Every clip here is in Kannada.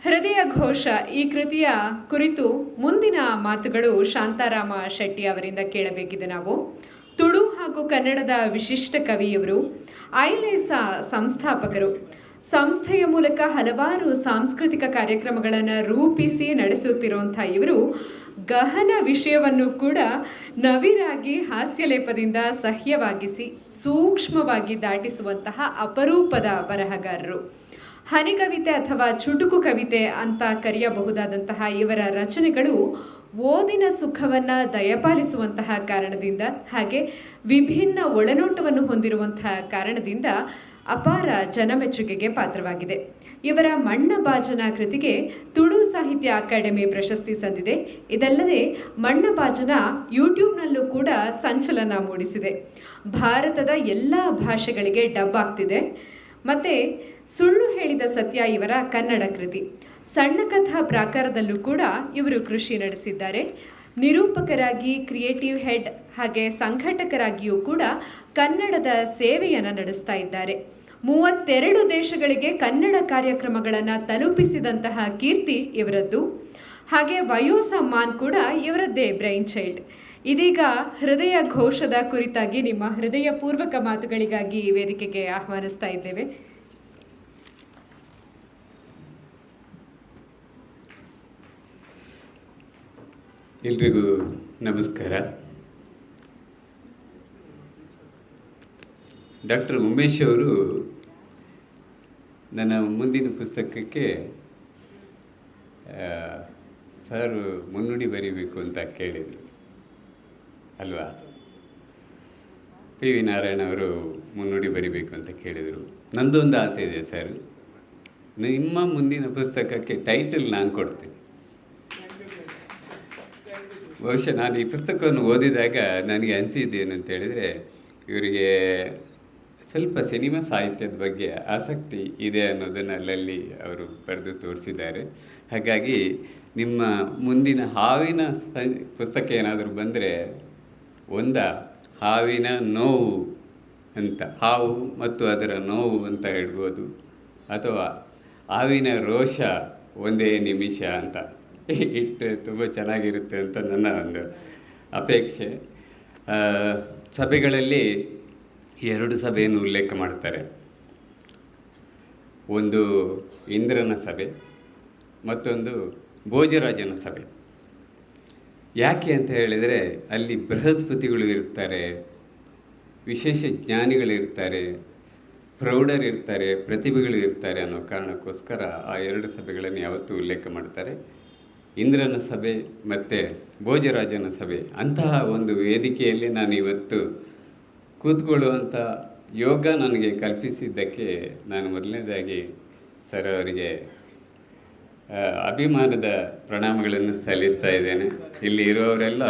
ಹೃದಯ ಘೋಷ ಈ ಕೃತಿಯ ಕುರಿತು ಮುಂದಿನ ಮಾತುಗಳು ಶಾಂತಾರಾಮ ಶೆಟ್ಟಿ ಅವರಿಂದ ಕೇಳಬೇಕಿದೆ. ನಾವು ತುಳು ಹಾಗೂ ಕನ್ನಡದ ವಿಶಿಷ್ಟ ಕವಿಯವರು, ಐಲೇಸ ಸಂಸ್ಥಾಪಕರು. ಸಂಸ್ಥೆಯ ಮೂಲಕ ಹಲವಾರು ಸಾಂಸ್ಕೃತಿಕ ಕಾರ್ಯಕ್ರಮಗಳನ್ನು ರೂಪಿಸಿ ನಡೆಸುತ್ತಿರುವಂಥ ಇವರು ಗಹನ ವಿಷಯವನ್ನು ಕೂಡ ನವಿರಾಗಿ ಹಾಸ್ಯಲೇಪದಿಂದ ಸಹ್ಯವಾಗಿಸಿ ಸೂಕ್ಷ್ಮವಾಗಿ ದಾಟಿಸುವಂತಹ ಅಪರೂಪದ ಬರಹಗಾರರು. ಹನಿಕವಿತೆ ಅಥವಾ ಚುಟುಕು ಕವಿತೆ ಅಂತ ಕರೆಯಬಹುದಾದಂತಹ ಇವರ ರಚನೆಗಳು ಓದಿನ ಸುಖವನ್ನು ದಯಪಾಲಿಸುವಂತಹ ಕಾರಣದಿಂದ, ಹಾಗೆ ವಿಭಿನ್ನ ಒಳನೋಟವನ್ನು ಹೊಂದಿರುವಂತಹ ಕಾರಣದಿಂದ ಅಪಾರ ಜನಮೆಚ್ಚುಗೆಗೆ ಪಾತ್ರವಾಗಿದೆ. ಇವರ ಮಣ್ಣಬಾಜನ ಕೃತಿಗೆ ತುಳು ಸಾಹಿತ್ಯ ಅಕಾಡೆಮಿ ಪ್ರಶಸ್ತಿ ಸಂದಿದೆ. ಇದಲ್ಲದೆ ಮಣ್ಣಬಾಜನ ಯೂಟ್ಯೂಬ್ನಲ್ಲೂ ಕೂಡ ಸಂಚಲನ ಮೂಡಿಸಿದೆ. ಭಾರತದ ಎಲ್ಲ ಭಾಷೆಗಳಿಗೆ ಡಬ್ ಆಗ್ತಿದೆ. ಮತ್ತು ಸುಳ್ಳು ಹೇಳಿದ ಸತ್ಯ ಇವರ ಕನ್ನಡ ಕೃತಿ. ಸಣ್ಣ ಕಥಾ ಪ್ರಾಕಾರದಲ್ಲೂ ಕೂಡ ಇವರು ಕೃಷಿ ನಡೆಸಿದ್ದಾರೆ. ನಿರೂಪಕರಾಗಿ, ಕ್ರಿಯೇಟಿವ್ ಹೆಡ್ ಹಾಗೆ ಸಂಘಟಕರಾಗಿಯೂ ಕೂಡ ಕನ್ನಡದ ಸೇವೆಯನ್ನು ನಡೆಸ್ತಾ ಇದ್ದಾರೆ. 32 ದೇಶಗಳಿಗೆ ಕನ್ನಡ ಕಾರ್ಯಕ್ರಮಗಳನ್ನು ತಲುಪಿಸಿದಂತಹ ಕೀರ್ತಿ ಇವರದ್ದು. ಹಾಗೆ ವಯೋಸಮ್ಮಾನ್ ಕೂಡ ಇವರದ್ದೇ ಬ್ರೈನ್ ಚೈಲ್ಡ್. ಇದೀಗ ಹೃದಯ ಘೋಷದ ಕುರಿತಾಗಿ ನಿಮ್ಮ ಹೃದಯಪೂರ್ವಕ ಮಾತುಗಳಿಗಾಗಿ ಈ ವೇದಿಕೆಗೆ ಆಹ್ವಾನಿಸ್ತಾ ಇದ್ದೇವೆ. ಎಲ್ರಿಗೂ ನಮಸ್ಕಾರ. ಡಾಕ್ಟರ್ ಉಮೇಶ್ ಅವರು ನನ್ನ ಮುಂದಿನ ಪುಸ್ತಕಕ್ಕೆ ಸರ್ ಮುನ್ನುಡಿ ಬರೀಬೇಕು ಅಂತ ಕೇಳಿದರು ಅಲ್ವಾ. ಪಿ ವಿ ನಾರಾಯಣ ಅವರು ಮುನ್ನುಡಿ ಬರೀಬೇಕು ಅಂತ ಕೇಳಿದರು. ನಂದೊಂದು ಆಸೆ ಇದೆ ಸರ್, ನಿಮ್ಮ ಮುಂದಿನ ಪುಸ್ತಕಕ್ಕೆ ಟೈಟಲ್ ನಾನು ಕೊಡ್ತೀನಿ. ಬಹುಶಃ ನಾನು ಈ ಪುಸ್ತಕವನ್ನು ಓದಿದಾಗ ನನಗೆ ಅನಿಸಿದ್ದೇನು ಅಂತ ಹೇಳಿದರೆ, ಇವರಿಗೆ ಸ್ವಲ್ಪ ಸಿನಿಮಾ ಸಾಹಿತ್ಯದ ಬಗ್ಗೆ ಆಸಕ್ತಿ ಇದೆ ಅನ್ನೋದನ್ನು ಅಲ್ಲಲ್ಲಿ ಅವರು ಬರೆದು ತೋರಿಸಿದ್ದಾರೆ. ಹಾಗಾಗಿ ನಿಮ್ಮ ಮುಂದಿನ ಹಾವಿನ ಪುಸ್ತಕ ಏನಾದರೂ ಬಂದರೆ, ಹಾವಿನ ನೋವು ಅಂತ, ಹಾವು ಮತ್ತು ಅದರ ನೋವು ಅಂತ ಹೇಳ್ಬೋದು, ಅಥವಾ ಹಾವಿನ ರೋಷ ಒಂದೇ ನಿಮಿಷ ಅಂತ ಇಟ್ಟರೆ ತುಂಬ ಚೆನ್ನಾಗಿರುತ್ತೆ ಅಂತ ನನ್ನ ಒಂದು ಅಪೇಕ್ಷೆ. ಸಭೆಗಳಲ್ಲಿ 2 ಸಭೆಯನ್ನು ಉಲ್ಲೇಖ ಮಾಡ್ತಾರೆ. ಒಂದು ಇಂದ್ರನ ಸಭೆ, ಮತ್ತೊಂದು ಭೋಜರಾಜನ ಸಭೆ. ಯಾಕೆ ಅಂತ ಹೇಳಿದರೆ, ಅಲ್ಲಿ ಬೃಹಸ್ಪತಿಗಳು ಇರ್ತಾರೆ, ವಿಶೇಷ ಜ್ಞಾನಿಗಳಿರ್ತಾರೆ, ಪ್ರೌಢರಿರ್ತಾರೆ, ಪ್ರತಿಭೆಗಳು ಇರ್ತಾರೆ ಅನ್ನೋ ಕಾರಣಕ್ಕೋಸ್ಕರ ಆ 2 ಸಭೆಗಳನ್ನು ಯಾವತ್ತೂ ಉಲ್ಲೇಖ ಮಾಡ್ತಾರೆ. ಇಂದ್ರನ ಸಭೆ ಮತ್ತು ಭೋಜರಾಜನ ಸಭೆ ಅಂತಹ ಒಂದು ವೇದಿಕೆಯಲ್ಲಿ ನಾನು ಇವತ್ತು ಕೂತ್ಕೊಳ್ಳುವಂಥ ಯೋಗ ನನಗೆ ಕಲ್ಪಿಸಿದ್ದಕ್ಕೆ ನಾನು ಮೊದಲನೇದಾಗಿ ಸರ್ ಅವರಿಗೆ ಅಭಿಮಾನದ ಪ್ರಣಾಮಗಳನ್ನು ಸಲ್ಲಿಸ್ತಾ ಇದ್ದೇನೆ. ಇಲ್ಲಿ ಇರೋವರೆಲ್ಲ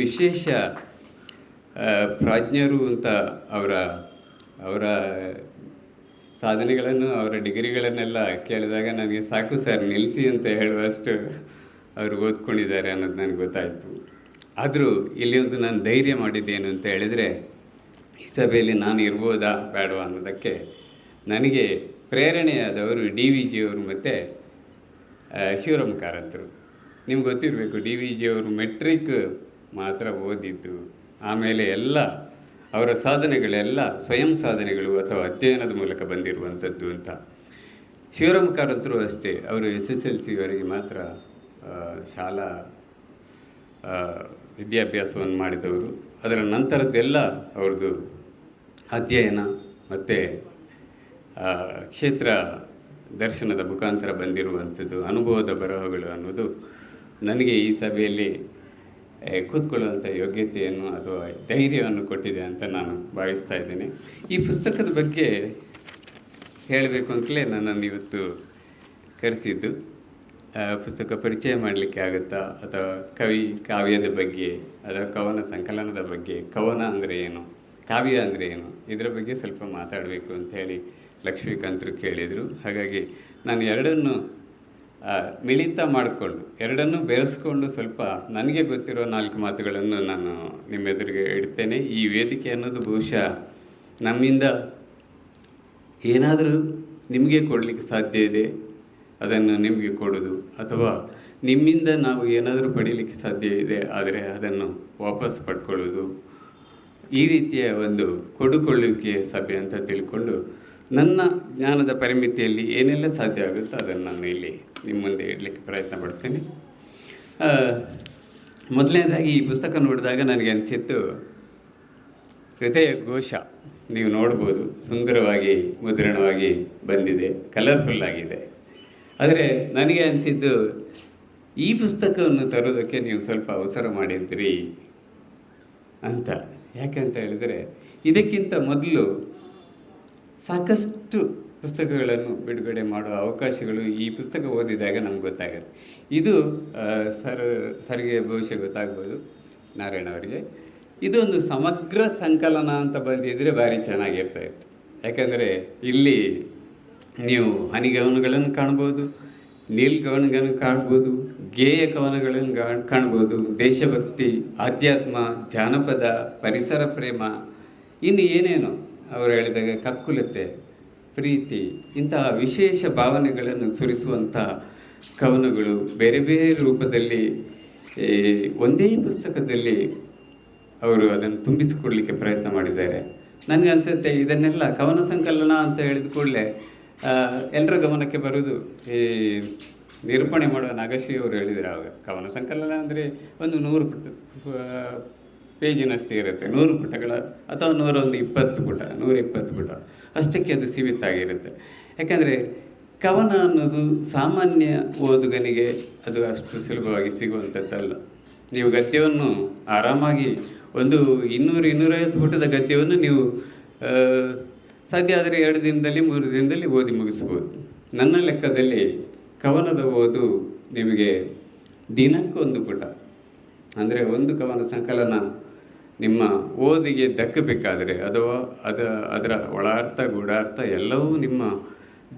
ವಿಶೇಷ ಪ್ರಾಜ್ಞರು ಅಂತ ಅವರ ಸಾಧನೆಗಳನ್ನು, ಅವರ ಡಿಗ್ರಿಗಳನ್ನೆಲ್ಲ ಕೇಳಿದಾಗ ನನಗೆ ಸಾಕು ಸರ್ ನಿಲ್ಲಿಸಿ ಅಂತ ಹೇಳುವಷ್ಟು ಅವರು ಓದ್ಕೊಂಡಿದ್ದಾರೆ ಅನ್ನೋದು ನನಗೆ ಗೊತ್ತಾಯಿತು. ಆದರೂ ಇಲ್ಲಿ ಒಂದು ನಾನು ಧೈರ್ಯ ಮಾಡಿದ್ದೇನು ಅಂತ ಹೇಳಿದರೆ, ಈ ಸಭೆಯಲ್ಲಿ ನಾನು ಇರ್ಬೋದಾ ಬೇಡವಾ ಅನ್ನೋದಕ್ಕೆ ನನಗೆ ಪ್ರೇರಣೆಯಾದವರು DVG ಅವರು ಮತ್ತು ಶಿವರಾಮ್ ಕಾರಂತರು. ನಿಮ್ಗೆ ಗೊತ್ತಿರಬೇಕು, DVG ಅವರು ಮೆಟ್ರಿಕ್ ಮಾತ್ರ ಓದಿದ್ದು, ಆಮೇಲೆ ಎಲ್ಲ ಅವರ ಸಾಧನೆಗಳೆಲ್ಲ ಸ್ವಯಂ ಸಾಧನೆಗಳು ಅಥವಾ ಅಧ್ಯಯನದ ಮೂಲಕ ಬಂದಿರುವಂಥದ್ದು ಅಂತ. ಶಿವರಾಮ್ ಕಾರಂತರು ಅಷ್ಟೇ, ಅವರು SSLCವರೆಗೆ ಮಾತ್ರ ಶಾಲಾ ವಿದ್ಯಾಭ್ಯಾಸವನ್ನು ಮಾಡಿದವರು. ಅದರ ನಂತರದ್ದೆಲ್ಲ ಅವ್ರದ್ದು ಅಧ್ಯಯನ ಮತ್ತು ಕ್ಷೇತ್ರ ದರ್ಶನದ ಮುಖಾಂತರ ಬಂದಿರುವಂಥದ್ದು ಅನುಭವದ ಬರಹಗಳು ಅನ್ನೋದು ನನಗೆ ಈ ಸಭೆಯಲ್ಲಿ ಕೂತ್ಕೊಳ್ಳುವಂಥ ಯೋಗ್ಯತೆಯನ್ನು ಅಥವಾ ಧೈರ್ಯವನ್ನು ಕೊಟ್ಟಿದೆ ಅಂತ ನಾನು ಭಾವಿಸ್ತಾ ಇದ್ದೇನೆ. ಈ ಪುಸ್ತಕದ ಬಗ್ಗೆ ಹೇಳಬೇಕು ಅಂತಲೇ ನನ್ನನ್ನು ಇವತ್ತು ಕರೆಸಿದ್ದು. ಪುಸ್ತಕ ಪರಿಚಯ ಮಾಡಲಿಕ್ಕೆ ಆಗುತ್ತಾ, ಅಥವಾ ಕಾವ್ಯದ ಬಗ್ಗೆ, ಅಥವಾ ಕವನ ಸಂಕಲನದ ಬಗ್ಗೆ, ಕವನ ಅಂದರೆ ಏನು, ಕಾವ್ಯ ಅಂದರೆ ಏನು, ಇದರ ಬಗ್ಗೆ ಸ್ವಲ್ಪ ಮಾತಾಡಬೇಕು ಅಂತ ಹೇಳಿ ಲಕ್ಷ್ಮೀಕಾಂತರು ಕೇಳಿದರು. ಹಾಗಾಗಿ ನಾನು ಎರಡನ್ನು ಮಿಳಿತ ಮಾಡಿಕೊಂಡು, ಎರಡನ್ನೂ ಬೆರೆಸ್ಕೊಂಡು ಸ್ವಲ್ಪ ನನಗೆ ಗೊತ್ತಿರೋ 4 ಮಾತುಗಳನ್ನು ನಾನು ನಿಮ್ಮ ಎದುರಿಗೆ ಇಡ್ತೇನೆ. ಈ ವೇದಿಕೆ ಅನ್ನೋದು ಬಹುಶಃ ನಮ್ಮಿಂದ ಏನಾದರೂ ನಿಮಗೆ ಕೊಡಲಿಕ್ಕೆ ಸಾಧ್ಯ ಇದೆ, ಅದನ್ನು ನಿಮಗೆ ಕೊಡೋದು, ಅಥವಾ ನಿಮ್ಮಿಂದ ನಾವು ಏನಾದರೂ ಪಡೀಲಿಕ್ಕೆ ಸಾಧ್ಯ ಇದೆ ಆದರೆ ಅದನ್ನು ವಾಪಸ್ ಪಡ್ಕೊಳ್ಳೋದು, ಈ ರೀತಿಯ ಒಂದು ಕೊಡುಕೊಳ್ಳುವಿಕೆಯ ಸಭೆ ಅಂತ ತಿಳ್ಕೊಂಡು ನನ್ನ ಜ್ಞಾನದ ಪರಿಮಿತಿಯಲ್ಲಿ ಏನೆಲ್ಲ ಸಾಧ್ಯ ಆಗುತ್ತೋ ಅದನ್ನು ನಾನು ಇಲ್ಲಿ ನಿಮ್ಮ ಮುಂದೆ ಇಡಲಿಕ್ಕೆ ಪ್ರಯತ್ನ ಪಡ್ತೇನೆ. ಮೊದಲನೇದಾಗಿ ಈ ಪುಸ್ತಕ ನೋಡಿದಾಗ ನನಗೆ ಅನಿಸಿತ್ತು, ಹೃದಯ ಘೋಷ ನೀವು ನೋಡ್ಬೋದು, ಸುಂದರವಾಗಿ ಮುದ್ರಣವಾಗಿ ಬಂದಿದೆ, ಕಲರ್ಫುಲ್ ಆಗಿದೆ. ಆದರೆ ನನಗೆ ಅನಿಸಿದ್ದು, ಈ ಪುಸ್ತಕವನ್ನು ತರೋದಕ್ಕೆ ನೀವು ಸ್ವಲ್ಪ ಅವಸರ ಮಾಡಿದ್ರಿ ಅಂತ. ಯಾಕಂತ ಹೇಳಿದರೆ ಇದಕ್ಕಿಂತ ಮೊದಲು ಸಾಕಷ್ಟು ಪುಸ್ತಕಗಳನ್ನು ಬಿಡುಗಡೆ ಮಾಡುವ ಅವಕಾಶಗಳು ಈ ಪುಸ್ತಕ ಓದಿದಾಗ ನಮ್ಗೆ ಗೊತ್ತಾಗುತ್ತೆ. ಇದು ಸರಿಗೆ ಬಹುಶಃ ಗೊತ್ತಾಗ್ಬೋದು, ನಾರಾಯಣ ಅವರಿಗೆ. ಇದೊಂದು ಸಮಗ್ರ ಸಂಕಲನ ಅಂತ ಬಂದಿದ್ದರೆ ಭಾರಿ ಚೆನ್ನಾಗಿರ್ತಾ ಇತ್ತು. ಯಾಕಂದರೆ ಇಲ್ಲಿ ನೀವು ಹನಿಗವನಗಳನ್ನು ಕಾಣ್ಬೋದು, ನೀಲ್ಗವನಗಳನ್ನು ಕಾಣ್ಬೋದು, ಗೇಯ ಕವನಗಳನ್ನು ಕಾಣ್ಬೋದು, ದೇಶಭಕ್ತಿ, ಆಧ್ಯಾತ್ಮ, ಜಾನಪದ, ಪರಿಸರ ಪ್ರೇಮ, ಇನ್ನು ಏನೇನು ಅವರು ಹೇಳಿದಾಗ ಕಕ್ಕುಲತೆ, ಪ್ರೀತಿ, ಇಂತಹ ವಿಶೇಷ ಭಾವನೆಗಳನ್ನು ಸುರಿಸುವಂತಹ ಕವನಗಳು ಬೇರೆ ಬೇರೆ ರೂಪದಲ್ಲಿ ಒಂದೇ ಪುಸ್ತಕದಲ್ಲಿ ಅವರು ಅದನ್ನು ತುಂಬಿಸಿಕೊಡ್ಲಿಕ್ಕೆ ಪ್ರಯತ್ನ ಮಾಡಿದ್ದಾರೆ. ನನಗೆ ಅನಿಸುತ್ತೆ ಇದನ್ನೆಲ್ಲ ಕವನ ಸಂಕಲನ ಅಂತ ಹೇಳಿದ ಕೂಡಲೇ ಎಲ್ಲರ ಗಮನಕ್ಕೆ ಬರೋದು ಈ ನಿರೂಪಣೆ ಮಾಡುವ ನಾಗಶ್ರೀ ಅವರು ಹೇಳಿದರು ಆವಾಗ, ಕವನ ಸಂಕಲನ ಅಂದರೆ ಒಂದು 100 ಪೇಜಿನಷ್ಟೇ ಇರುತ್ತೆ, 100 ಪುಟಗಳ ಅಥವಾ 120 ಪುಟ, 120 ಪುಟ ಅಷ್ಟಕ್ಕೆ ಅದು ಸೀಮಿತ ಆಗಿರುತ್ತೆ. ಯಾಕಂದರೆ ಕವನ ಅನ್ನೋದು ಸಾಮಾನ್ಯ ಓದುಗನಿಗೆ ಅದು ಅಷ್ಟು ಸುಲಭವಾಗಿ ಸಿಗುವಂಥದ್ದಲ್ಲ. ನೀವು ಗದ್ಯವನ್ನು ಆರಾಮಾಗಿ ಒಂದು 200-250 ಪುಟದ ಗದ್ಯವನ್ನು ನೀವು ಸಾಧ್ಯ ಆದರೆ 2 ದಿನದಲ್ಲಿ 3 ದಿನದಲ್ಲಿ ಓದಿ ಮುಗಿಸ್ಬೋದು. ನನ್ನ ಲೆಕ್ಕದಲ್ಲಿ ಕವನದ ಓದು ನಿಮಗೆ ದಿನಕ್ಕೊಂದು ಪುಟ, ಅಂದರೆ ಒಂದು ಕವನ ಸಂಕಲನ ನಿಮ್ಮ ಓದಿಗೆ ದಕ್ಕಬೇಕಾದರೆ, ಅಥವಾ ಅದರ ಒಳಾರ್ಥ ಗೂಢಾರ್ಥ ಎಲ್ಲವೂ ನಿಮ್ಮ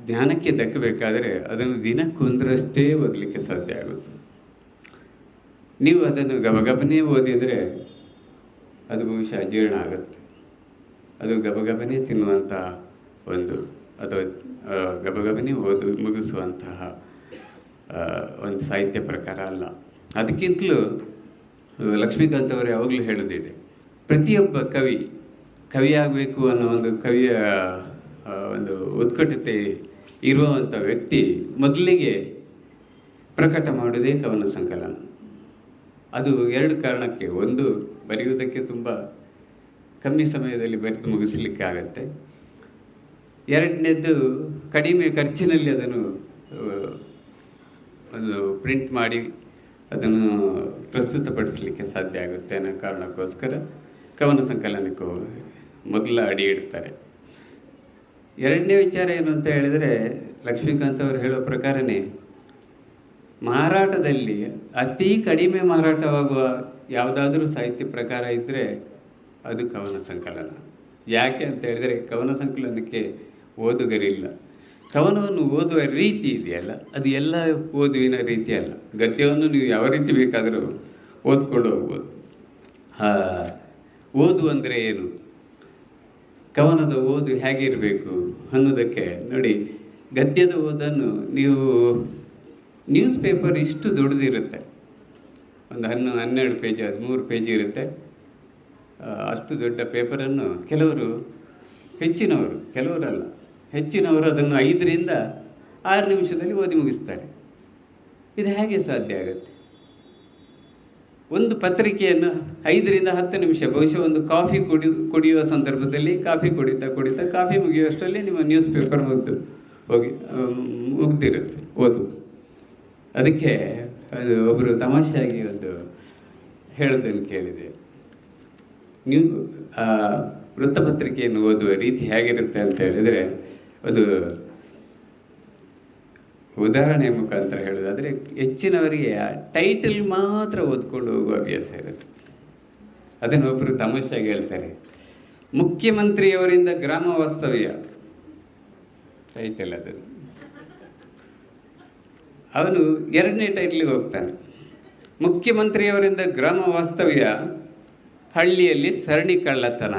ಜ್ಞಾನಕ್ಕೆ ದಕ್ಕಬೇಕಾದರೆ ಅದನ್ನು ದಿನಕ್ಕೊಂದರಷ್ಟೇ ಓದಲಿಕ್ಕೆ ಸಾಧ್ಯ ಆಗುತ್ತೆ. ನೀವು ಅದನ್ನು ಗಬಗಬನೇ ಓದಿದರೆ ಅದು ಬಹುಶಃ ಅಜೀರ್ಣ ಆಗುತ್ತೆ. ಅದು ಗಬಗಬನೇ ತಿನ್ನುವಂತಹ ಅಥವಾ ಗಬಗಬನೇ ಮುಗಿಸುವಂತಹ ಒಂದು ಸಾಹಿತ್ಯ ಪ್ರಕಾರ ಅಲ್ಲ. ಅದಕ್ಕಿಂತಲೂ ಲಕ್ಷ್ಮೀಕಾಂತ್ ಅವರು ಯಾವಾಗಲೂ ಹೇಳೋದಿದೆ, ಪ್ರತಿಯೊಬ್ಬ ಕವಿಯಾಗಬೇಕು ಅನ್ನೋ ಒಂದು ಕವಿಯ ಒಂದು ಉತ್ಕಟತೆ ಇರುವಂಥ ವ್ಯಕ್ತಿ ಮೊದಲಿಗೆ ಪ್ರಕಟ ಮಾಡೋದೇ ಕವನ ಸಂಕಲನ. ಅದು 2 ಕಾರಣಕ್ಕೆ. ಒಂದು, ಬರೆಯುವುದಕ್ಕೆ ತುಂಬ ಕಮ್ಮಿ ಸಮಯದಲ್ಲಿ ಬರೆದು ಮುಗಿಸಲಿಕ್ಕೆ ಆಗತ್ತೆ. 2ನೇದು, ಕಡಿಮೆ ಖರ್ಚಿನಲ್ಲಿ ಅದನ್ನು ಒಂದು ಪ್ರಿಂಟ್ ಮಾಡಿ ಅದನ್ನು ಪ್ರಸ್ತುತಪಡಿಸಲಿಕ್ಕೆ ಸಾಧ್ಯ ಆಗುತ್ತೆ ಅನ್ನೋ ಕಾರಣಕ್ಕೋಸ್ಕರ ಕವನ ಸಂಕಲನಕ್ಕೂ ಮೊದಲ ಅಡಿ ಇಡ್ತಾರೆ. 2ನೇ ವಿಚಾರ ಏನು ಅಂತ ಹೇಳಿದರೆ, ಲಕ್ಷ್ಮೀಕಾಂತ್ ಅವರು ಹೇಳೋ ಪ್ರಕಾರನೇ ಮಾರಾಟದಲ್ಲಿ ಅತಿ ಕಡಿಮೆ ಮಾರಾಟವಾಗುವ ಯಾವುದಾದ್ರೂ ಸಾಹಿತ್ಯ ಪ್ರಕಾರ ಇದ್ದರೆ ಅದು ಕವನ ಸಂಕಲನ. ಯಾಕೆ ಅಂತ ಹೇಳಿದರೆ ಕವನ ಸಂಕಲನಕ್ಕೆ ಓದುಗರಿಲ್ಲ. ಕವನವನ್ನು ಓದುವ ರೀತಿ ಇದೆಯಲ್ಲ, ಅದು ಎಲ್ಲ ಓದುವಿನ ರೀತಿ ಅಲ್ಲ. ಗದ್ಯವನ್ನು ನೀವು ಯಾವ ರೀತಿ ಬೇಕಾದರೂ ಓದ್ಕೊಂಡು ಹೋಗ್ಬೋದು. ಓದು ಅಂದರೆ ಏನು, ಕವನದ ಓದು ಹೇಗಿರಬೇಕು ಅನ್ನೋದಕ್ಕೆ ನೋಡಿ. ಗದ್ಯದ ಓದನ್ನು ನೀವು ನ್ಯೂಸ್ ಪೇಪರ್ ಇಷ್ಟು ದೊಡ್ಡದಿರುತ್ತೆ, ಒಂದು 12 ಪೇಜ್ 13 ಪೇಜ್ ಇರುತ್ತೆ. ಅಷ್ಟು ದೊಡ್ಡ ಪೇಪರನ್ನು ಹೆಚ್ಚಿನವರು ಅದನ್ನು 5ರಿಂದ 6 ನಿಮಿಷದಲ್ಲಿ ಓದಿ ಮುಗಿಸ್ತಾರೆ. ಇದು ಹೇಗೆ ಸಾಧ್ಯ ಆಗುತ್ತೆ? ಒಂದು ಪತ್ರಿಕೆಯನ್ನು 5ರಿಂದ 10 ನಿಮಿಷ, ಬಹುಶಃ ಒಂದು ಕಾಫಿ ಕುಡಿಯುವ ಸಂದರ್ಭದಲ್ಲಿ ಕಾಫಿ ಕುಡಿತಾ ಕಾಫಿ ಮುಗಿಯುವಷ್ಟರಲ್ಲಿ ನಿಮ್ಮ ನ್ಯೂಸ್ ಪೇಪರ್ ಮುಗ್ದಿರುತ್ತೆ ಓದು. ಅದಕ್ಕೆ ಅದು ಒಬ್ಬರು ತಮಾಷೆಯಾಗಿ ಒಂದು ಹೇಳೋದನ್ನು ಕೇಳಿದೆ, ನೀವು ವೃತ್ತಪತ್ರಿಕೆಯನ್ನು ಓದುವ ರೀತಿ ಹೇಗಿರುತ್ತೆ ಅಂತ ಹೇಳಿದರೆ, ಅದು ಉದಾಹರಣೆ ಮುಖಾಂತರ ಹೇಳೋದಾದರೆ, ಹೆಚ್ಚಿನವರಿಗೆ ಟೈಟಲ್ ಮಾತ್ರ ಓದ್ಕೊಂಡು ಹೋಗುವ ಅಭ್ಯಾಸ ಇರುತ್ತೆ. ಅದನ್ನು ಒಬ್ಬರು ತಮಾಷೆಯಾಗಿ ಹೇಳ್ತಾರೆ, ಮುಖ್ಯಮಂತ್ರಿಯವರಿಂದ ಗ್ರಾಮ ವಾಸ್ತವ್ಯ ಟೈಟಲ್ ಅದನ್ನು. ಅವನು 2ನೇ ಟೈಟ್ಲಿಗೆ ಹೋಗ್ತಾನೆ, ಮುಖ್ಯಮಂತ್ರಿಯವರಿಂದ ಗ್ರಾಮ ವಾಸ್ತವ್ಯ, ಹಳ್ಳಿಯಲ್ಲಿ ಸರಣಿ ಕಳ್ಳತನ.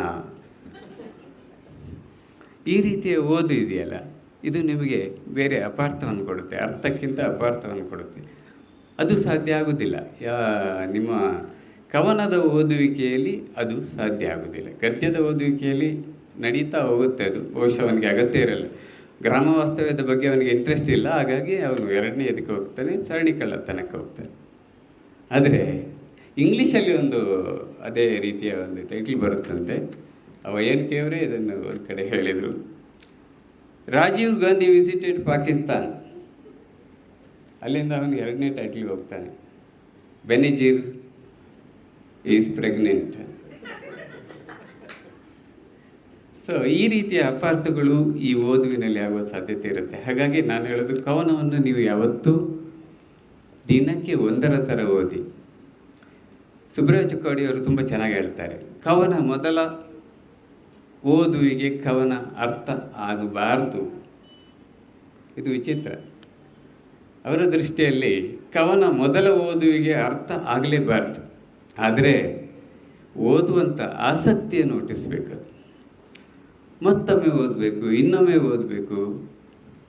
ಈ ರೀತಿಯ ಓದು ಇದೆಯಲ್ಲ, ಇದು ನಿಮಗೆ ಬೇರೆ ಅಪಾರ್ಥವನ್ನು ಕೊಡುತ್ತೆ, ಅರ್ಥಕ್ಕಿಂತ ಅಪಾರ್ಥವನ್ನು ಕೊಡುತ್ತೆ. ಅದು ಸಾಧ್ಯ ಆಗುವುದಿಲ್ಲ. ನಿಮ್ಮ ಕವನದ ಓದುವಿಕೆಯಲ್ಲಿ ಅದು ಸಾಧ್ಯ ಆಗುವುದಿಲ್ಲ. ಗದ್ಯದ ಓದುವಿಕೆಯಲ್ಲಿ ನಡೀತಾ ಹೋಗುತ್ತೆ. ಅದು ಬಹುಶಃ ಅವನಿಗೆ ಅಗತ್ಯ ಇರಲ್ಲ, ಗ್ರಾಮ ವಾಸ್ತವ್ಯದ ಬಗ್ಗೆ ಅವನಿಗೆ ಇಂಟ್ರೆಸ್ಟ್ ಇಲ್ಲ, ಹಾಗಾಗಿ ಅವನು 2ನೇ ಇದಕ್ಕೆ ಹೋಗ್ತಾನೆ, ಸರಣಿ ಕಳ್ಳತನಕ್ಕೆ ಹೋಗ್ತಾನೆ. ಆದರೆ ಇಂಗ್ಲೀಷಲ್ಲಿ ಒಂದು ಅದೇ ರೀತಿಯ ಒಂದು ಟೈಟಲ್ ಬರುತ್ತಂತೆ. YNK ಅವರೇ ಇದನ್ನು ಒಂದು ಕಡೆ ಹೇಳಿದರು. ರಾಜೀವ್ ಗಾಂಧಿ ವಿಸಿಟೆಡ್ ಪಾಕಿಸ್ತಾನ್. ಅಲ್ಲಿಂದ ಅವನು 2ನೇ ಟೈಟ್ಲಿಗೆ ಹೋಗ್ತಾನೆ, ಬೆನಿಜೀರ್ ಈಸ್ ಪ್ರೆಗ್ನೆಂಟ್. ಸೊ ಈ ರೀತಿಯ ಅಪಾರ್ಥಗಳು ಈ ಓದುವಿನಲ್ಲಿ ಆಗುವ ಸಾಧ್ಯತೆ ಇರುತ್ತೆ. ಹಾಗಾಗಿ ನಾನು ಹೇಳೋದು, ಕವನವನ್ನು ನೀವು ಯಾವತ್ತೂ ದಿನಕ್ಕೆ 1 ಥರ ಓದಿ. ಸುಬ್ರಹ್ಮಣ್ಯ ಚಕ್ಕೋಡಿ ಅವರು ತುಂಬ ಚೆನ್ನಾಗಿ ಹೇಳ್ತಾರೆ, ಕವನ ಮೊದಲ ಓದುವಿಗೆ ಕವನ ಅರ್ಥ ಆಗಬಾರ್ದು. ಇದು ವಿಚಿತ್ರ. ಅವರ ದೃಷ್ಟಿಯಲ್ಲಿ ಕವನ ಮೊದಲ ಓದುವಿಗೆ ಅರ್ಥ ಆಗಲೇಬಾರ್ದು, ಆದರೆ ಓದುವಂಥ ಆಸಕ್ತಿಯನ್ನು ಹುಟ್ಟಿಸ್ಬೇಕು. ಮತ್ತೊಮ್ಮೆ ಓದಬೇಕು, ಇನ್ನೊಮ್ಮೆ ಓದಬೇಕು.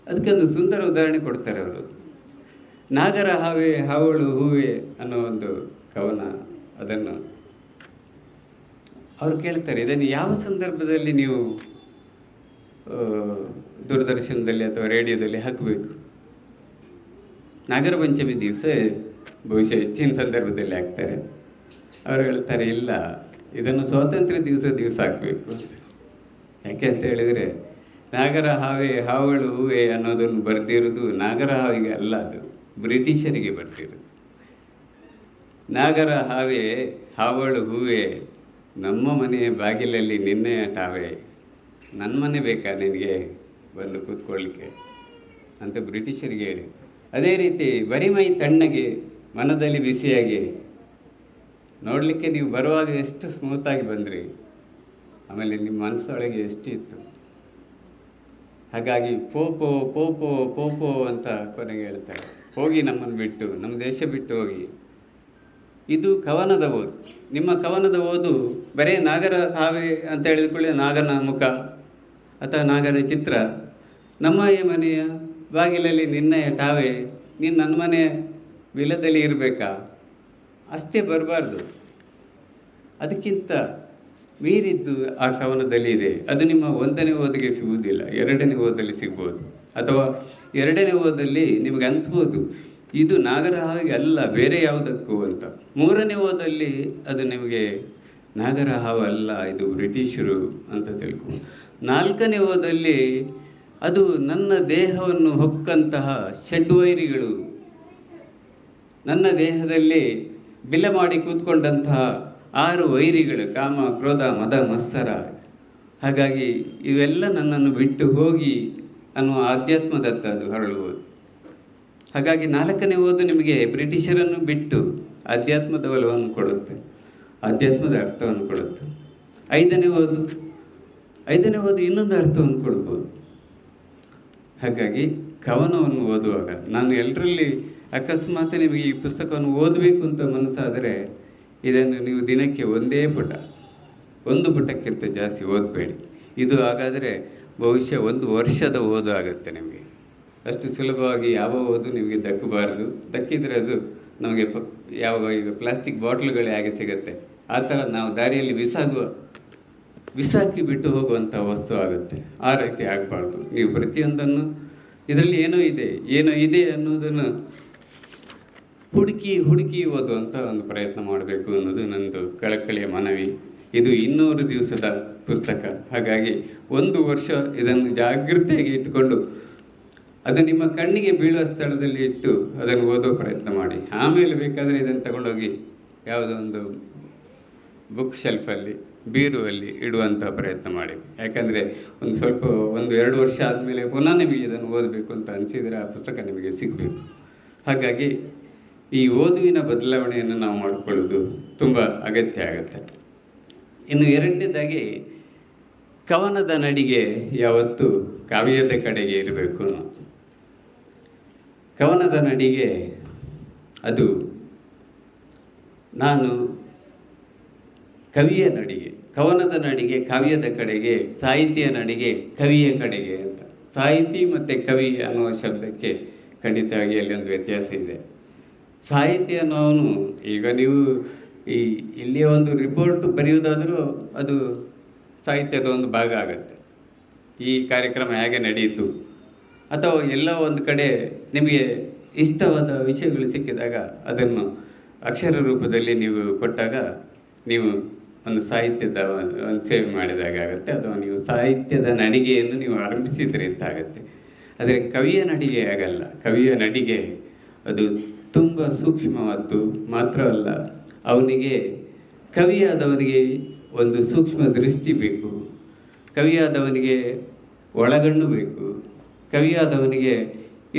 ಅದಕ್ಕೊಂದು ಸುಂದರ ಉದಾಹರಣೆ ಕೊಡ್ತಾರೆ ಅವರು. ನಾಗರ ಹಾವೆ ಹಾವಳು ಹೂವೆ ಅನ್ನೋ ಒಂದು ಕವನ, ಅದನ್ನು ಅವರು ಕೇಳ್ತಾರೆ, ಇದನ್ನು ಯಾವ ಸಂದರ್ಭದಲ್ಲಿ ನೀವು ದೂರದರ್ಶನದಲ್ಲಿ ಅಥವಾ ರೇಡಿಯೋದಲ್ಲಿ ಹಾಕಬೇಕು? ನಾಗರ ಪಂಚಮಿ ದಿವಸ ಬಹುಶಃ ಹೆಚ್ಚಿನ ಸಂದರ್ಭದಲ್ಲಿ ಹಾಕ್ತಾರೆ. ಅವರು ಹೇಳ್ತಾರೆ, ಇಲ್ಲ, ಇದನ್ನು ಸ್ವಾತಂತ್ರ್ಯ ದಿವಸ ಹಾಕಬೇಕು ಅಂತ. ಯಾಕೆ ಅಂತ ಹೇಳಿದರೆ, ನಾಗರ ಹಾವೆ ಹಾವಳು ಹೂವೆ ಅನ್ನೋದನ್ನು ಬರೆದಿರೋದು ನಾಗರ ಹಾವಿಗೆ ಅಲ್ಲ, ಅದು ಬ್ರಿಟಿಷರಿಗೆ ಬರ್ತಿರೋದು. ನಾಗರ ಹಾವೆ ಹಾವಳು ಹೂವೆ, ನಮ್ಮ ಮನೆಯ ಬಾಗಿಲಲ್ಲಿ ನಿನ್ನೆಯ ಟಾವೆ, ನನ್ನ ಮನೆ ಬೇಕಾ ನಿನಗೆ ಬಂದು ಕೂತ್ಕೊಳ್ಳಿಕ್ಕೆ ಅಂತ ಬ್ರಿಟಿಷರಿಗೆ ಹೇಳಿ. ಅದೇ ರೀತಿ ಬರಿಮೈ ತಣ್ಣಗೆ ಮನದಲ್ಲಿ ಬಿಸಿಯಾಗಿ, ನೋಡಲಿಕ್ಕೆ ನೀವು ಬರುವಾಗ ಎಷ್ಟು ಸ್ಮೂತಾಗಿ ಬಂದ್ರಿ, ಆಮೇಲೆ ನಿಮ್ಮ ಮನಸ್ಸೊಳಗೆ ಎಷ್ಟಿತ್ತು. ಹಾಗಾಗಿ ಪೋಪೋ ಪೋಪೋ ಪೋಪೋ ಅಂತ ಕೊನೆಗೆ ಹೇಳ್ತಾರೆ, ಹೋಗಿ ನಮ್ಮನ್ನು ಬಿಟ್ಟು, ನಮ್ಮ ದೇಶ ಬಿಟ್ಟು ಹೋಗಿ. ಇದು ಕವನದ ಓದು. ನಿಮ್ಮ ಕವನದ ಓದು ಬರೀ ನಾಗರ ಹಾವೆ ಅಂತ ಹೇಳಿದ್ಕೊಳ್ಳಿ, ನಾಗನ ಮುಖ ಅಥವಾ ನಾಗರ ಚಿತ್ರ, ನಮ್ಮಯ ಮನೆಯ ಬಾಗಿಲಲ್ಲಿ ನಿನ್ನಯ ಟಾವೆ, ನೀನು ನನ್ನ ಮನೆಯ ಬಿಲದಲ್ಲಿ ಇರಬೇಕಾ, ಅಷ್ಟೇ ಬರಬಾರ್ದು. ಅದಕ್ಕಿಂತ ಮೀರಿದ್ದು ಆ ಕವನದಲ್ಲಿ ಇದೆ. ಅದು ನಿಮ್ಮ 1ನೇ ಓದಿಗೆ ಸಿಗುವುದಿಲ್ಲ, 2ನೇ ಓದಲ್ಲಿ ಸಿಗ್ಬೋದು, ಅಥವಾ 2ನೇ ಓದಲ್ಲಿ ನಿಮಗೆ ಅನಿಸ್ಬೋದು ಇದು ನಾಗರ ಹಾವಿಗೆ ಅಲ್ಲ, ಬೇರೆ ಯಾವುದಕ್ಕೂ ಅಂತ. 3ನೇ ಓದಲ್ಲಿ ಅದು ನಿಮಗೆ ನಾಗರ ಹಾವು ಅಲ್ಲ, ಇದು ಬ್ರಿಟಿಷರು ಅಂತ ತಿಳ್ಕೊ. 4ನೇ ಓದಲ್ಲಿ ಅದು ನನ್ನ ದೇಹವನ್ನು ಹೊಕ್ಕಂತಹ ಷಡ್ವೈರಿಗಳು, ನನ್ನ ದೇಹದಲ್ಲಿ ಬಿಲ ಮಾಡಿ ಕೂತ್ಕೊಂಡಂತಹ 6 ವೈರಿಗಳು, ಕಾಮ ಕ್ರೋಧ ಮದ ಮತ್ಸರ. ಹಾಗಾಗಿ ಇವೆಲ್ಲ ನನ್ನನ್ನು ಬಿಟ್ಟು ಹೋಗಿ ಅನ್ನುವ ಆಧ್ಯಾತ್ಮದತ್ತ ಅದು ಹರಳುವುದು. ಹಾಗಾಗಿ 4ನೇ ಓದು ನಿಮಗೆ ಬ್ರಿಟಿಷರನ್ನು ಬಿಟ್ಟು ಆಧ್ಯಾತ್ಮದ ಒಲವನ್ನು ಕೊಡುತ್ತೆ, ಆಧ್ಯಾತ್ಮದ ಅರ್ಥವನ್ನು ಕೊಡುತ್ತೆ. 5ನೇ ಓದು ಇನ್ನೊಂದು ಅರ್ಥವನ್ನು ಕೊಡ್ಬೋದು. ಹಾಗಾಗಿ ಕವನವನ್ನು ಓದುವಾಗ ನಾನು ಎಲ್ಲರಲ್ಲಿ ಅಕಸ್ಮಾತ್ ನಿಮಗೆ ಈ ಪುಸ್ತಕವನ್ನು ಓದಬೇಕು ಅಂತ ಮನಸ್ಸಾದರೆ, ಇದನ್ನು ನೀವು ದಿನಕ್ಕೆ 1 ಪುಟ, 1 ಪುಟಕ್ಕಿಂತ ಜಾಸ್ತಿ ಓದಬೇಡಿ. ಇದು ಹಾಗಾದರೆ ಬಹುಶಃ 1 ವರ್ಷದ ಓದು ಆಗುತ್ತೆ ನಿಮಗೆ. ಅಷ್ಟು ಸುಲಭವಾಗಿ ಯಾವ ಓದು ನಿಮಗೆ ದಕ್ಕಬಾರ್ದು. ದಕ್ಕಿದರೆ ಅದು ನಮಗೆ ಯಾವ ಈಗ ಪ್ಲಾಸ್ಟಿಕ್ ಬಾಟ್ಲುಗಳೇ ಹಾಗೆ ಸಿಗುತ್ತೆ, ಆ ಥರ ನಾವು ದಾರಿಯಲ್ಲಿ ಬಿಸಾಕಿ ಬಿಟ್ಟು ಹೋಗುವಂಥ ವಸ್ತು ಆಗುತ್ತೆ. ಆ ರೀತಿ ಆಗಬಾರ್ದು. ನೀವು ಪ್ರತಿಯೊಂದನ್ನು ಇದರಲ್ಲಿ ಏನೋ ಇದೆ ಅನ್ನೋದನ್ನು ಹುಡುಕಿ ಓದುವಂಥ ಒಂದು ಪ್ರಯತ್ನ ಮಾಡಬೇಕು ಅನ್ನೋದು ನನ್ನದು ಕಳಕಳಿಯ ಮನವಿ. ಇದು 200 ದಿವಸದ ಪುಸ್ತಕ. ಹಾಗಾಗಿ 1 ವರ್ಷ ಇದನ್ನು ಜಾಗೃತಿಯಾಗಿ ಇಟ್ಟುಕೊಂಡು ಅದು ನಿಮ್ಮ ಕಣ್ಣಿಗೆ ಬೀಳುವ ಸ್ಥಳದಲ್ಲಿ ಇಟ್ಟು ಅದನ್ನು ಓದೋ ಪ್ರಯತ್ನ ಮಾಡಿ. ಆಮೇಲೆ ಬೇಕಾದರೆ ಇದನ್ನು ತಗೊಂಡೋಗಿ ಯಾವುದೋ ಒಂದು ಬುಕ್ ಶೆಲ್ಫಲ್ಲಿ, ಬೀರುವಲ್ಲಿ ಇಡುವಂಥ ಪ್ರಯತ್ನ ಮಾಡಿ. ಯಾಕಂದರೆ ಒಂದು 1-2 ವರ್ಷ ಆದಮೇಲೆ ಪುನಃ ನಿಮಗೆ ಇದನ್ನು ಓದಬೇಕು ಅಂತ ಅನಿಸಿದರೆ ಆ ಪುಸ್ತಕ ನಿಮಗೆ ಸಿಗಬೇಕು. ಹಾಗಾಗಿ ಈ ಓದುವಿನ ಬದಲಾವಣೆಯನ್ನು ನಾವು ಮಾಡಿಕೊಳ್ಳೋದು ತುಂಬ ಅಗತ್ಯ ಆಗುತ್ತೆ. ಇನ್ನು 2ನೇದಾಗಿ, ಕವನದ ನಡಿಗೆ ಯಾವತ್ತೂ ಕಾವ್ಯದ ಕಡೆಗೆ ಇರಬೇಕು ಅನ್ನೋದು. ಕವನದ ನಡಿಗೆ ಅದು ನಾನು ಕವಿಯ ನಡಿಗೆ, ಕವನದ ನಡಿಗೆ ಕಾವ್ಯದ ಕಡೆಗೆ, ಸಾಹಿತ್ಯ ನಡಿಗೆ ಕವಿಯ ಕಡೆಗೆ ಅಂತ. ಸಾಹಿತಿ ಮತ್ತು ಕವಿ ಅನ್ನುವ ಶಬ್ದಕ್ಕೆ ಖಂಡಿತವಾಗಿ ಅಲ್ಲಿ ಒಂದು ವ್ಯತ್ಯಾಸ ಇದೆ. ಸಾಹಿತಿ ಅನ್ನೋವನು, ಈಗ ನೀವು ಇಲ್ಲಿಯ ಒಂದು ರಿಪೋರ್ಟ್ ಬರೆಯುವುದಾದರೂ ಅದು ಸಾಹಿತ್ಯದ ಒಂದು ಭಾಗ ಆಗುತ್ತೆ. ಈ ಕಾರ್ಯಕ್ರಮ ಹೇಗೆ ನಡೆಯಿತು, ಅಥವಾ ಎಲ್ಲ ಒಂದು ಕಡೆ ನಿಮಗೆ ಇಷ್ಟವಾದ ವಿಷಯಗಳು ಸಿಕ್ಕಿದಾಗ ಅದನ್ನು ಅಕ್ಷರ ರೂಪದಲ್ಲಿ ನೀವು ಕೊಟ್ಟಾಗ ನೀವು ಒಂದು ಸಾಹಿತ್ಯದ ಒಂದು ಸೇವೆ ಮಾಡಿದಾಗ ಆಗುತ್ತೆ, ಅಥವಾ ನೀವು ಸಾಹಿತ್ಯದ ನಡಿಗೆಯನ್ನು ನೀವು ಆರಂಭಿಸಿದ್ರಿ ಅಂತ ಆಗುತ್ತೆ. ಆದರೆ ಕವಿಯ ನಡಿಗೆ ಆಗಲ್ಲ. ಕವಿಯ ನಡಿಗೆ ಅದು ತುಂಬ ಸೂಕ್ಷ್ಮವಾದ್ದು ಮಾತ್ರವಲ್ಲ, ಅವನಿಗೆ ಕವಿಯಾದವನಿಗೆ ಒಂದು ಸೂಕ್ಷ್ಮ ದೃಷ್ಟಿ ಬೇಕು, ಕವಿಯಾದವನಿಗೆ ಒಳಗಣ್ಣು ಬೇಕು, ಕವಿಯಾದವನಿಗೆ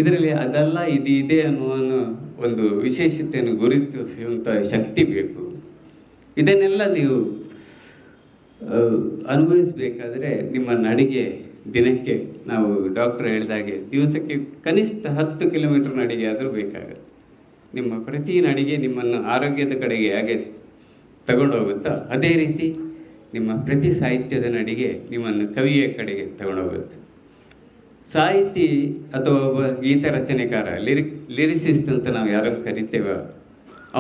ಇದರಲ್ಲಿ ಅದಲ್ಲ ಇದು ಇದೆ ಅನ್ನುವ ಒಂದು ವಿಶೇಷತೆಯನ್ನು ಗುರುತಿಸುವಂಥ ಶಕ್ತಿ ಬೇಕು. ಇದನ್ನೆಲ್ಲ ನೀವು ಅನುಭವಿಸಬೇಕಾದ್ರೆ ನಿಮ್ಮ ನಡಿಗೆ ದಿನಕ್ಕೆ, ನಾವು ಡಾಕ್ಟರ್ ಹೇಳಿದಾಗೆ ದಿವಸಕ್ಕೆ ಕನಿಷ್ಠ 10 ಕಿಲೋಮೀಟರ್ ನಡಿಗೆ ಆದರೂ ಬೇಕಾಗುತ್ತೆ. ನಿಮ್ಮ ಪ್ರತಿ ನಡಿಗೆ ನಿಮ್ಮನ್ನು ಆರೋಗ್ಯದ ಕಡೆಗೆ ಹೇಗೆ ತಗೊಂಡೋಗುತ್ತೋ ಅದೇ ರೀತಿ ನಿಮ್ಮ ಪ್ರತಿ ಸಾಹಿತ್ಯದ ನಡಿಗೆ ನಿಮ್ಮನ್ನು ಕವಿಯ ಕಡೆಗೆ ತಗೊಂಡೋಗುತ್ತೆ. ಸಾಹಿತಿ ಅಥವಾ ಒಬ್ಬ ಗೀತ ರಚನೆಕಾರ, ಲಿರಿಸಿಸ್ಟ್ ಅಂತ ನಾವು ಯಾರನ್ನು ಕರಿತೇವೋ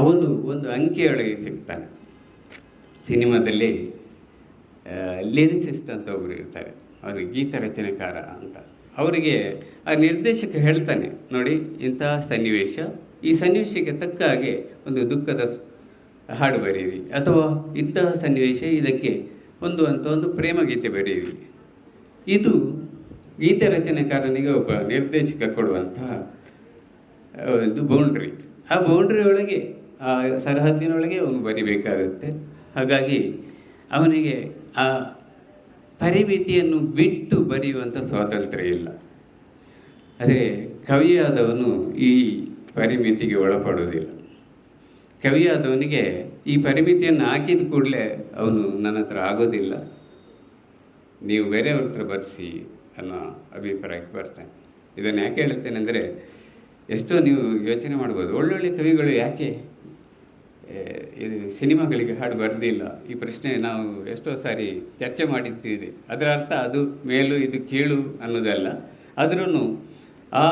ಅವನು ಒಂದು ಅಂಕೆಯೊಳಗೆ ಸಿಗ್ತಾನೆ. ಸಿನಿಮಾದಲ್ಲಿ ಲಿರಿಸಿಸ್ಟ್ ಅಂತ ಒಬ್ಬರು ಇರ್ತಾರೆ, ಅವರು ಗೀತ ರಚನೆಕಾರ ಅಂತ. ಅವರಿಗೆ ಆ ನಿರ್ದೇಶಕ ಹೇಳ್ತಾನೆ, ನೋಡಿ ಇಂತಹ ಸನ್ನಿವೇಶ, ಈ ಸನ್ನಿವೇಶಕ್ಕೆ ತಕ್ಕ ಹಾಗೆ ಒಂದು ದುಃಖದ ಹಾಡು ಬರೀರಿ, ಅಥವಾ ಇಂತಹ ಸನ್ನಿವೇಶ ಇದಕ್ಕೆ ಒಂದು ಪ್ರೇಮ ಗೀತೆ ಬರೀರಿ. ಇದು ಗೀತೆ ರಚನೆಕಾರನಿಗೆ ಒಬ್ಬ ನಿರ್ದೇಶಕ ಕೊಡುವಂತಹ ಒಂದು ಬೌಂಡ್ರಿ. ಆ ಬೌಂಡ್ರಿ ಒಳಗೆ, ಆ ಸರಹದ್ದಿನೊಳಗೆ ಅವನು ಬರಿಬೇಕಾಗುತ್ತೆ. ಹಾಗಾಗಿ ಅವನಿಗೆ ಆ ಪರಿಮಿತಿಯನ್ನು ಬಿಟ್ಟು ಬರೆಯುವಂಥ ಸ್ವಾತಂತ್ರ್ಯ ಇಲ್ಲ. ಆದರೆ ಕವಿಯಾದವನು ಈ ಪರಿಮಿತಿಗೆ ಒಳಪಡುವುದಿಲ್ಲ. ಕವಿಯಾದವನಿಗೆ ಈ ಪರಿಮಿತಿಯನ್ನು ಹಾಕಿದ ಕೂಡಲೇ ಅವನು ನನ್ನ ಹತ್ರ ಆಗೋದಿಲ್ಲ, ನೀವು ಬೇರೆಯವ್ರ ಹತ್ರ ಬರೆಸಿ ಅನ್ನೋ ಅಭಿಪ್ರಾಯಕ್ಕೆ ಬರ್ತಾನೆ. ಇದನ್ನು ಯಾಕೆ ಹೇಳ್ತೇನೆ ಅಂದರೆ, ಎಷ್ಟೋ ನೀವು ಯೋಚನೆ ಮಾಡ್ಬೋದು, ಒಳ್ಳೊಳ್ಳೆ ಕವಿಗಳು ಯಾಕೆ ಇದು ಸಿನಿಮಾಗಳಿಗೆ ಹಾಡು ಬರೆದಿಲ್ಲ? ಈ ಪ್ರಶ್ನೆ ನಾವು ಎಷ್ಟೋ ಸಾರಿ ಚರ್ಚೆ ಮಾಡಿದ್ದೀವಿ. ಅದರ ಅರ್ಥ ಅದು ಮೇಲು ಇದು ಕೀಳು ಅನ್ನೋದಲ್ಲ. ಆದ್ರೂ ಆ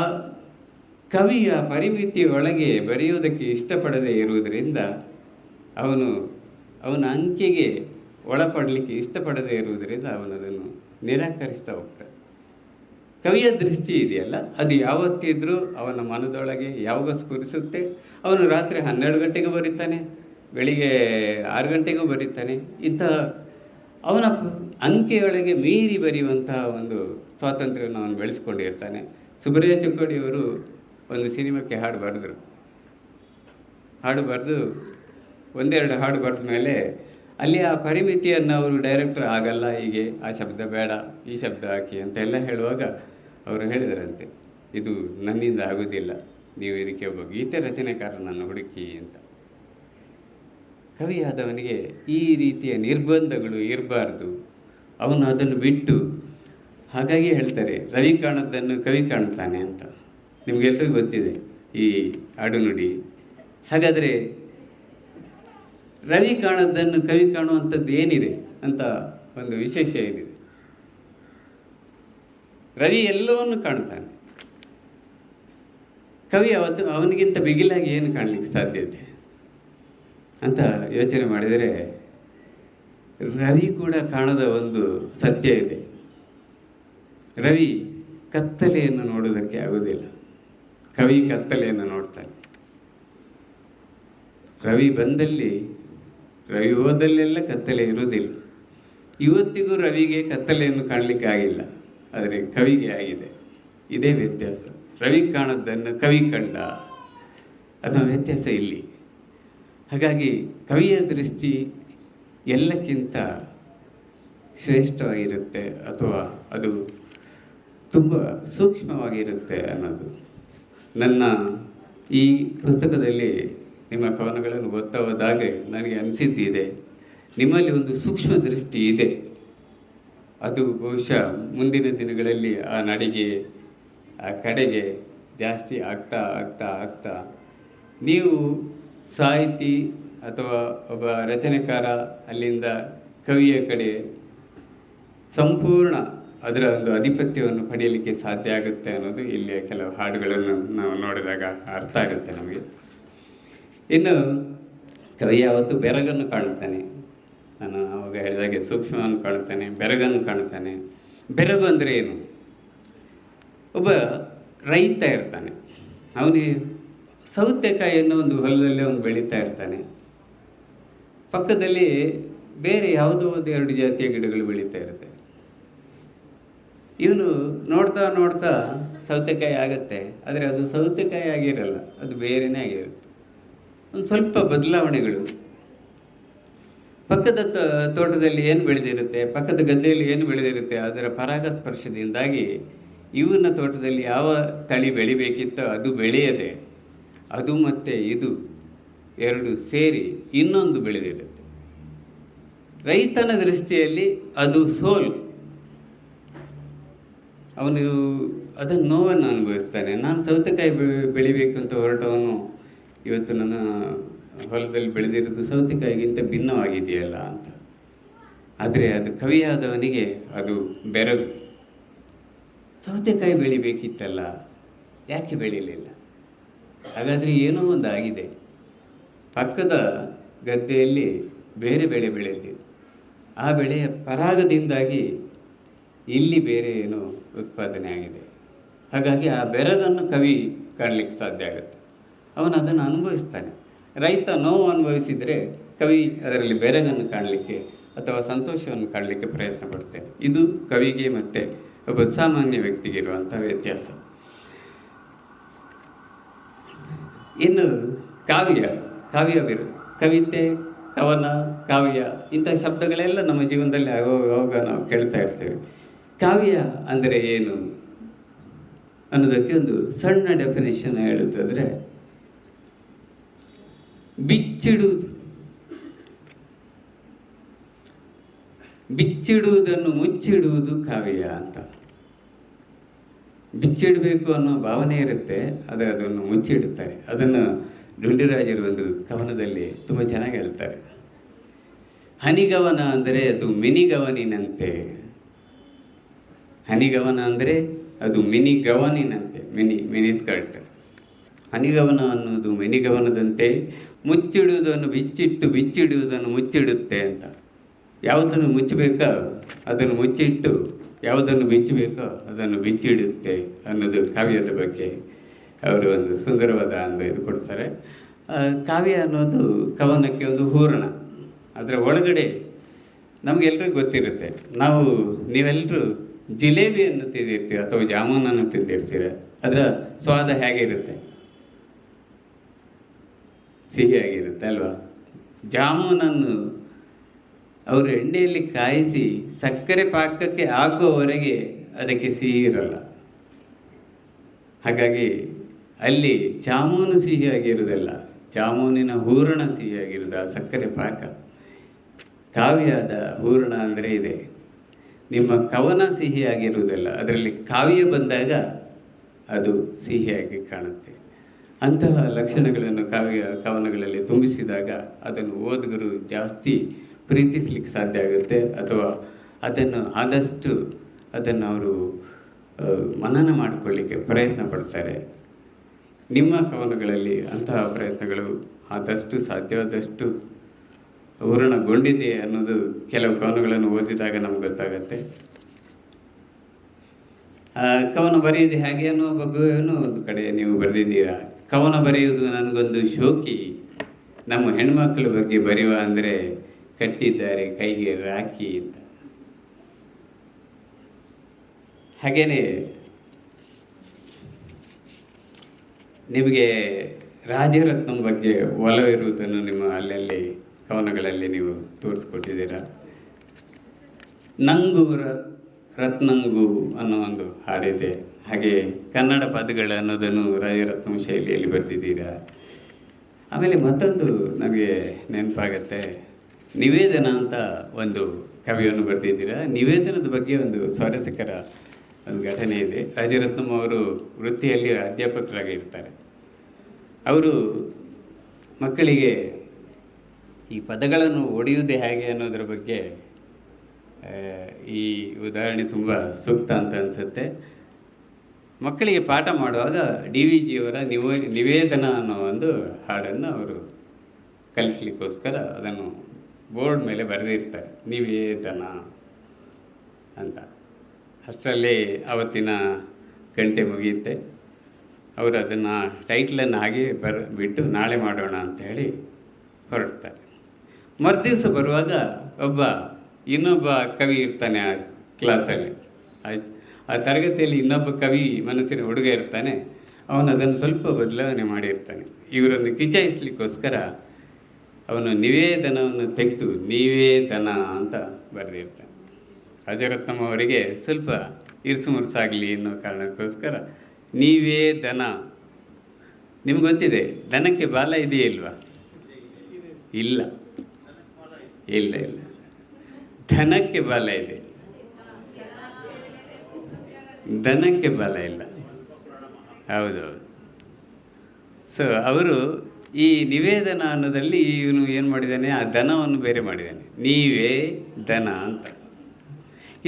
ಕವಿಯ ಪರಿಮಿತಿ ಒಳಗೆ ಬರೆಯುವುದಕ್ಕೆ ಇಷ್ಟಪಡದೇ ಇರುವುದರಿಂದ ಅವನ ಅಂಕೆಗೆ ಒಳಪಡಲಿಕ್ಕೆ ಇಷ್ಟಪಡದೇ ಇರುವುದರಿಂದ ಅವನದನ್ನು ನಿರಾಕರಿಸ್ತಾ ಹೋಗ್ತಾನೆ. ಕವಿಯ ದೃಷ್ಟಿ ಇದೆಯಲ್ಲ, ಅದು ಯಾವತ್ತಿದ್ರೂ ಅವನ ಮನದೊಳಗೆ ಯಾವಾಗ ಸ್ಫುರಿಸುತ್ತೆ. ಅವನು ರಾತ್ರಿ 12 ಗಂಟೆಗೂ ಬರೀತಾನೆ, ಬೆಳಿಗ್ಗೆ 6 ಗಂಟೆಗೂ ಬರೀತಾನೆ. ಇಂಥ ಅವನ ಅಂಕೆಯೊಳಗೆ ಮೀರಿ ಬರೆಯುವಂತಹ ಒಂದು ಸ್ವಾತಂತ್ರ್ಯವನ್ನು ಅವನು ಬೆಳೆಸ್ಕೊಂಡಿರ್ತಾನೆ. ಸುಬ್ರಹ್ಮಣ್ಯ ಚಿಕ್ಕೋಡಿಯವರು ಒಂದು ಸಿನಿಮಾಕ್ಕೆ ಹಾಡು ಬರೆದ್ರು. ಹಾಡು ಬರೆದು ಒಂದೆರಡು ಹಾಡು ಬರೆದ ಮೇಲೆ ಅಲ್ಲಿ ಆ ಪರಿಮಿತಿಯನ್ನು ಅವರು ಡೈರೆಕ್ಟರ್ ಆಗಲ್ಲ, ಹೀಗೆ ಆ ಶಬ್ದ ಬೇಡ, ಈ ಶಬ್ದ ಹಾಕಿ ಅಂತೆಲ್ಲ ಹೇಳುವಾಗ ಅವರು ಹೇಳಿದರಂತೆ, ಇದು ನನ್ನಿಂದ ಆಗೋದಿಲ್ಲ, ನೀವು ಇದಕ್ಕೆ ಒಬ್ಬ ಗೀತೆ ರಚನೆಕಾರನನ್ನು ಹುಡುಕಿ ಅಂತ. ಕವಿಯಾದವನಿಗೆ ಈ ರೀತಿಯ ನಿರ್ಬಂಧಗಳು ಇರಬಾರ್ದು, ಅವನು ಅದನ್ನು ಬಿಟ್ಟು. ಹಾಗಾಗಿ ಹೇಳ್ತಾರೆ, ರವಿ ಕಾಣದ್ದನ್ನು ಕವಿ ಕಾಣ್ತಾನೆ ಅಂತ. ನಿಮಗೆಲ್ರಿಗೂ ಗೊತ್ತಿದೆ ಈ ಆಡುನುಡಿ. ಹಾಗಾದರೆ ರವಿ ಕಾಣದ್ದನ್ನು ಕವಿ ಕಾಣುವಂಥದ್ದು ಏನಿದೆ ಅಂತ ಒಂದು ವಿಶೇಷ ಏನಿದೆ? ರವಿ ಎಲ್ಲವನ್ನು ಕಾಣ್ತಾನೆ, ಕವಿ ಅವನಿಗಿಂತ ಬಿಗಿಲಾಗಿ ಏನು ಕಾಣಲಿಕ್ಕೆ ಸಾಧ್ಯತೆ ಅಂತ ಯೋಚನೆ ಮಾಡಿದರೆ, ರವಿ ಕೂಡ ಕಾಣದ ಒಂದು ಸತ್ಯ ಇದೆ. ರವಿ ಕತ್ತಲೆಯನ್ನು ನೋಡೋದಕ್ಕೆ ಆಗೋದಿಲ್ಲ, ಕವಿ ಕತ್ತಲೆಯನ್ನು ನೋಡ್ತಾನೆ. ರವಿ ಬಂದಲ್ಲಿ, ರವಿ ಹೋದಲ್ಲೆಲ್ಲ ಕತ್ತಲೆ ಇರುವುದಿಲ್ಲ. ಇವತ್ತಿಗೂ ರವಿಗೆ ಕತ್ತಲೆಯನ್ನು ಕಾಣಲಿಕ್ಕೆ ಆಗಿಲ್ಲ, ಆದರೆ ಕವಿಗೆ ಆಗಿದೆ. ಇದೇ ವ್ಯತ್ಯಾಸ. ರವಿ ಕಾಣೋದನ್ನು ಕವಿ ಕಂಡ ಅನ್ನೋ ವ್ಯತ್ಯಾಸ ಇಲ್ಲಿ. ಹಾಗಾಗಿ ಕವಿಯ ದೃಷ್ಟಿ ಎಲ್ಲಕ್ಕಿಂತ ಶ್ರೇಷ್ಠವಾಗಿರುತ್ತೆ, ಅಥವಾ ಅದು ತುಂಬ ಸೂಕ್ಷ್ಮವಾಗಿರುತ್ತೆ ಅನ್ನೋದು ನನ್ನ ಈ ಪುಸ್ತಕದಲ್ಲಿ ನಿಮ್ಮ ಕವನಗಳನ್ನು ಓದ್ತಾ ಹೋದಾಗೆ ನನಗೆ ಅನಿಸಿದ್ದಿದೆ. ನಿಮ್ಮಲ್ಲಿ ಒಂದು ಸೂಕ್ಷ್ಮ ದೃಷ್ಟಿ ಇದೆ. ಅದು ಬಹುಶಃ ಮುಂದಿನ ದಿನಗಳಲ್ಲಿ ಆ ನಡಿಗೆ, ಆ ಕಡೆಗೆ ಜಾಸ್ತಿ ಆಗ್ತಾ ಆಗ್ತಾ ಆಗ್ತಾ ನೀವು ಸಾಹಿತಿ ಅಥವಾ ಒಬ್ಬ ರಚನೆಕಾರ, ಅಲ್ಲಿಂದ ಕವಿಯ ಕಡೆ ಸಂಪೂರ್ಣ ಅದರ ಒಂದು ಆಧಿಪತ್ಯವನ್ನು ಪಡೆಯಲಿಕ್ಕೆ ಸಾಧ್ಯ ಆಗುತ್ತೆ ಅನ್ನೋದು ಇಲ್ಲಿಯ ಕೆಲವು ಹಾಡುಗಳನ್ನು ನಾವು ನೋಡಿದಾಗ ಅರ್ಥ ಆಗುತ್ತೆ ನಮಗೆ. ಇನ್ನು ಕವಿ ಯಾವತ್ತು ಬೆರಗನ್ನು ಕಾಣುತ್ತಾನೆ. ನಾನು ಆವಾಗ ಹೇಳಿದಾಗೆ ಸೂಕ್ಷ್ಮವನ್ನು ಕಾಣುತ್ತಾನೆ, ಬೆರಗನ್ನು ಕಾಣುತ್ತಾನೆ. ಬೆರಗು ಅಂದರೆ ಏನು? ಒಬ್ಬ ರೈತ ಇರ್ತಾನೆ, ಅವನಿಗೆ ಸೌತೆಕಾಯಿಯನ್ನು ಒಂದು ಹೊಲದಲ್ಲಿ ಅವನು ಬೆಳೀತಾ ಇರ್ತಾನೆ. ಪಕ್ಕದಲ್ಲಿ ಬೇರೆ ಯಾವುದೋ ಒಂದು 2 ಜಾತಿಯ ಗಿಡಗಳು ಬೆಳೀತಾ ಇರುತ್ತೆ. ಇವನು ನೋಡ್ತಾ ನೋಡ್ತಾ ಸೌತೆಕಾಯಿ ಆಗುತ್ತೆ, ಆದರೆ ಅದು ಸೌತೆಕಾಯಿ ಆಗಿರಲ್ಲ, ಅದು ಬೇರೆಯೇ ಆಗಿರುತ್ತೆ. ಒಂದು ಸ್ವಲ್ಪ ಬದಲಾವಣೆಗಳು. ಪಕ್ಕದ ತೋಟದಲ್ಲಿ ಏನು ಬೆಳೆದಿರುತ್ತೆ, ಪಕ್ಕದ ಗದ್ದೆಯಲ್ಲಿ ಏನು ಬೆಳೆದಿರುತ್ತೆ, ಅದರ ಪರಾಗಸ್ಪರ್ಶದಿಂದಾಗಿ ಇವನ ತೋಟದಲ್ಲಿ ಯಾವ ತಳಿ ಬೆಳಿಬೇಕಿತ್ತೋ ಅದು ಬೆಳೆಯದೆ ಅದು ಮತ್ತು ಇದು 2 ಸೇರಿ ಇನ್ನೊಂದು ಬೆಳೆದಿರುತ್ತೆ. ರೈತನ ದೃಷ್ಟಿಯಲ್ಲಿ ಅದು ಸೋಲು. ಅವನು ಅದನ್ನು ನೋವನ್ನು ಅನುಭವಿಸ್ತಾನೆ. ನಾನು ಸೌತೆಕಾಯಿ ಬೆಳಿಬೇಕು ಅಂತ ಹೊರಟವನು ಇವತ್ತು ನನ್ನ ಹೊಲದಲ್ಲಿ ಬೆಳೆದಿರೋದು ಸೌತೆಕಾಯಿಗಿಂತ ಭಿನ್ನವಾಗಿದೆಯಲ್ಲ ಅಂತ. ಆದರೆ ಅದು ಕವಿಯಾದವನಿಗೆ ಅದು ಬೆರಗು. ಸೌತೆಕಾಯಿ ಬೆಳಿಬೇಕಿತ್ತಲ್ಲ, ಯಾಕೆ ಬೆಳೀಲಿಲ್ಲ? ಹಾಗಾದರೆ ಏನೋ ಒಂದು ಆಗಿದೆ. ಪಕ್ಕದ ಗದ್ದೆಯಲ್ಲಿ ಬೇರೆ ಬೆಳೆ ಬೆಳೆದಿದೆ, ಆ ಬೆಳೆಯ ಪರಾಗದಿಂದಾಗಿ ಇಲ್ಲಿ ಬೇರೆ ಏನೋ ಉತ್ಪಾದನೆ ಆಗಿದೆ. ಹಾಗಾಗಿ ಆ ಬೆರಗನ್ನು ಕವಿ ಕಾಣಲಿಕ್ಕೆ ಸಾಧ್ಯ ಆಗುತ್ತೆ. ಅವನು ಅದನ್ನು ಅನುಭವಿಸ್ತಾನೆ. ರೈತ ನೋವು ಅನುಭವಿಸಿದರೆ ಕವಿ ಅದರಲ್ಲಿ ಬೆರಗನ್ನು ಕಾಣಲಿಕ್ಕೆ ಅಥವಾ ಸಂತೋಷವನ್ನು ಕಾಣಲಿಕ್ಕೆ ಪ್ರಯತ್ನ ಪಡ್ತೇನೆ. ಇದು ಕವಿಗೆ ಮತ್ತು ಒಬ್ಬ ಸಾಮಾನ್ಯ ವ್ಯಕ್ತಿಗೆ ಇರುವಂಥ ವ್ಯತ್ಯಾಸ. ಇನ್ನು ಕವಿತೆ, ಕವನ, ಕಾವ್ಯ ಇಂಥ ಶಬ್ದಗಳೆಲ್ಲ ನಮ್ಮ ಜೀವನದಲ್ಲಿ ಆವಾಗ ನಾವು ಕೇಳ್ತಾ ಇರ್ತೇವೆ. ಕಾವ್ಯ ಅಂದರೆ ಏನು ಅನ್ನೋದಕ್ಕೆ ಒಂದು ಸಣ್ಣ ಡೆಫಿನೇಷನ್ ಹೇಳುತ್ತಾದರೆ, ಬಿಚ್ಚಿಡುವುದನ್ನು ಮುಚ್ಚಿಡುವುದು ಕಾವ್ಯ ಅಂತ. ಬಿಚ್ಚಿಡಬೇಕು ಅನ್ನೋ ಭಾವನೆ ಇರುತ್ತೆ, ಆದರೆ ಅದನ್ನು ಮುಚ್ಚಿಡುತ್ತಾರೆ. ಅದನ್ನು ಡುಂಡಿರಾಜರು ಒಂದು ಕವನದಲ್ಲಿ ತುಂಬ ಚೆನ್ನಾಗಿ ಹೇಳ್ತಾರೆ. ಹನಿಗವನ ಅಂದರೆ ಅದು ಮಿನಿಗವನಿನಂತೆ. ಹನಿಗವನ ಅಂದರೆ ಅದು ಮಿನಿಗವನಿನಂತೆ, ಮಿನಿ ಸ್ಕರ್ಟ್. ಹನಿಗವನ ಅನ್ನೋದು ಮಿನಿಗವನದಂತೆ, ಮುಚ್ಚಿಡುವುದನ್ನು ಬಿಚ್ಚಿಡುವುದನ್ನು ಮುಚ್ಚಿಡುತ್ತೆ ಅಂತ. ಯಾವುದನ್ನು ಮುಚ್ಚಬೇಕೋ ಅದನ್ನು ಮುಚ್ಚಿಟ್ಟು, ಯಾವುದನ್ನು ಬಿಚ್ಚಬೇಕೋ ಅದನ್ನು ಬಿಚ್ಚಿಡುತ್ತೆ ಅನ್ನೋದು ಕಾವ್ಯದ ಬಗ್ಗೆ ಅವರು ಒಂದು ಸುಂದರವಾದ ಒಂದು ಇದು ಕೊಡ್ತಾರೆ. ಕಾವ್ಯ ಅನ್ನೋದು ಕವನಕ್ಕೆ ಒಂದು ಹೂರಣ. ಅದರ ಒಳಗಡೆ ನಮಗೆಲ್ರಿಗೂ ಗೊತ್ತಿರುತ್ತೆ. ನೀವೆಲ್ಲರೂ ಜಿಲೇಬಿಯನ್ನು ತಿಂದಿರ್ತೀರ ಅಥವಾ ಜಾಮೂನನ್ನು ತಿಂದಿರ್ತೀರ. ಅದರ ಸ್ವಾದ ಹೇಗಿರುತ್ತೆ? ಸಿಹಿಯಾಗಿರುತ್ತೆ ಅಲ್ವಾ? ಜಾಮೂನನ್ನು ಅವರು ಎಣ್ಣೆಯಲ್ಲಿ ಕಾಯಿಸಿ ಸಕ್ಕರೆ ಪಾಕಕ್ಕೆ ಹಾಕುವವರೆಗೆ ಅದಕ್ಕೆ ಸಿಹಿ ಇರಲ್ಲ. ಹಾಗಾಗಿ ಅಲ್ಲಿ ಜಾಮೂನು ಸಿಹಿಯಾಗಿರುವುದಲ್ಲ, ಜಾಮೂನಿನ ಹೂರಣ ಸಿಹಿಯಾಗಿರುವುದು, ಆ ಸಕ್ಕರೆ ಪಾಕ. ಕಾವ್ಯದ ಹೂರಣ ಅಂದರೆ ಇದೆ. ನಿಮ್ಮ ಕವನ ಸಿಹಿಯಾಗಿರುವುದಲ್ಲ, ಅದರಲ್ಲಿ ಕಾವ್ಯ ಬಂದಾಗ ಅದು ಸಿಹಿಯಾಗಿ ಕಾಣುತ್ತೆ. ಅಂತಹ ಲಕ್ಷಣಗಳನ್ನು ಕವನಗಳಲ್ಲಿ ತುಂಬಿಸಿದಾಗ ಅದನ್ನು ಓದುಗರು ಜಾಸ್ತಿ ಪ್ರೀತಿಸ್ಲಿಕ್ಕೆ ಸಾಧ್ಯ ಆಗುತ್ತೆ, ಅಥವಾ ಆದಷ್ಟು ಅದನ್ನು ಅವರು ಮನನ ಮಾಡಿಕೊಳ್ಳಿಕ್ಕೆ ಪ್ರಯತ್ನ ಪಡ್ತಾರೆ. ನಿಮ್ಮ ಕವನಗಳಲ್ಲಿ ಅಂತಹ ಪ್ರಯತ್ನಗಳು ಆದಷ್ಟು ಸಾಧ್ಯವಾದಷ್ಟು ಹೂರಣಗೊಂಡಿದೆ ಅನ್ನೋದು ಕೆಲವು ಕವನಗಳನ್ನು ಓದಿದಾಗ ನಮ್ಗೆ ಗೊತ್ತಾಗತ್ತೆ. ಕವನ ಬರೆಯುವುದು ಹೇಗೆ ಅನ್ನೋ ಬಗ್ಗೆಯೂ ಒಂದು ಕಡೆ ನೀವು ಬರೆದಿದ್ದೀರಾ. ಕವನ ಬರೆಯುವುದು ನನಗೊಂದು ಶೋಕಿ, ನಮ್ಮ ಹೆಣ್ಮಕ್ಳ ಬಗ್ಗೆ ಬರೆಯುವ ಅಂದರೆ ಕಟ್ಟಿದ್ದಾರೆ ಕೈಗೆ ರಾಖಿ ಅಂತ. ಹಾಗೇನೆ ನಿಮಗೆ ರಾಜರತ್ನಂ ಬಗ್ಗೆ ಒಲವಿರುವುದನ್ನು ನಿಮ್ಮ ಅಲ್ಲಲ್ಲಿ ಕವನಗಳಲ್ಲಿ ನೀವು ತೋರಿಸ್ಕೊಟ್ಟಿದ್ದೀರಾ. ನಂಗು ರತ್ನಂಗು ಅನ್ನೋ ಒಂದು ಹಾಡಿದೆ. ಹಾಗೆ ಕನ್ನಡ ಪದಗಳು ಅನ್ನೋದನ್ನು ರಾಜರತ್ನಂ ಶೈಲಿಯಲ್ಲಿ ಬರೆದಿದ್ದೀರಾ. ಆಮೇಲೆ ಮತ್ತೊಂದು ನಮಗೆ ನೆನಪಾಗತ್ತೆ, ನಿವೇದನ ಅಂತ ಒಂದು ಕವಿಯನ್ನು ಬರೆದಿದ್ದೀರಾ. ನಿವೇದನದ ಬಗ್ಗೆ ಒಂದು ಸ್ವಾರಸ್ಯಕರ ಒಂದು ಘಟನೆ ಇದೆ. ರಾಜರತ್ನಂ ಅವರು ವೃತ್ತಿಯಲ್ಲಿ ಅಧ್ಯಾಪಕರಾಗಿರ್ತಾರೆ. ಅವರು ಮಕ್ಕಳಿಗೆ ಈ ಪದಗಳನ್ನು ಒಡೆಯುವುದೇ ಹೇಗೆ ಅನ್ನೋದ್ರ ಬಗ್ಗೆ ಈ ಉದಾಹರಣೆ ತುಂಬ ಸೂಕ್ತ ಅಂತ ಅನಿಸುತ್ತೆ. ಮಕ್ಕಳಿಗೆ ಪಾಠ ಮಾಡುವಾಗ ಡಿ ವಿ ಜಿಯವರ ನಿವೇದನ ಅನ್ನೋ ಒಂದು ಹಾಡನ್ನು ಅವರು ಕಲಿಸ್ಲಿಕ್ಕೋಸ್ಕರ ಅದನ್ನು ಬೋರ್ಡ್ ಮೇಲೆ ಬರೆದಿರ್ತಾರೆ, ನಿವೇದನ ಅಂತ. ಅಷ್ಟರಲ್ಲಿ ಅವತ್ತಿನ ಗಂಟೆ ಮುಗಿಯುತ್ತೆ. ಅವರು ಅದನ್ನು ಟೈಟ್ಲನ್ನು ಹಾಗೆ ಬಿಟ್ಟು ನಾಳೆ ಮಾಡೋಣ ಅಂತ ಹೇಳಿ ಹೊರಡ್ತಾರೆ. ಮರುದಿವಸ ಬರುವಾಗ ಇನ್ನೊಬ್ಬ ಕವಿ ಇರ್ತಾನೆ ಆ ಕ್ಲಾಸಲ್ಲಿ, ಆ ತರಗತಿಯಲ್ಲಿ ಇನ್ನೊಬ್ಬ ಕವಿ ಮನಸ್ಸಿನ ಹುಡುಗ ಇರ್ತಾನೆ. ಅವನು ಅದನ್ನು ಸ್ವಲ್ಪ ಬದಲಾವಣೆ ಮಾಡಿರ್ತಾನೆ. ಇವರನ್ನು ಕಿಚಾಯಿಸ್ಲಿಕ್ಕೋಸ್ಕರ ಅವನು ನಿವೇದನವನ್ನು ತೆಗೆದು ನಿವೇದನ ಅಂತ ಬರೆದಿರ್ತಾನೆ. ಅಜರತ್ನಂ ಅವರಿಗೆ ಸ್ವಲ್ಪ ಇರ್ಸು ಮುರ್ಸಾಗಲಿ ಅನ್ನೋ ಕಾರಣಕ್ಕೋಸ್ಕರ ನಿವೇದನ. ನಿಮ್ಗೆ ಗೊತ್ತಿದೆ ದನಕ್ಕೆ ಬಾಲ ಇದೆಯೇ ಇಲ್ವಾ? ಇಲ್ಲ ಇಲ್ಲ ಇಲ್ಲ, ದನಕ್ಕೆ ಬಾಲ ಇದೆ, ದನಕ್ಕೆ ಬಾಲ ಇಲ್ಲ. ಹೌದೌದು. ಸೊ ಅವರು ಈ ನಿವೇದನ ಅನ್ನೋದರಲ್ಲಿ ಇವನು ಏನು ಮಾಡಿದ್ದಾನೆ, ಆ ದನವನ್ನು ಬೇರೆ ಮಾಡಿದ್ದಾನೆ, ನೀವೇ ದನ ಅಂತ.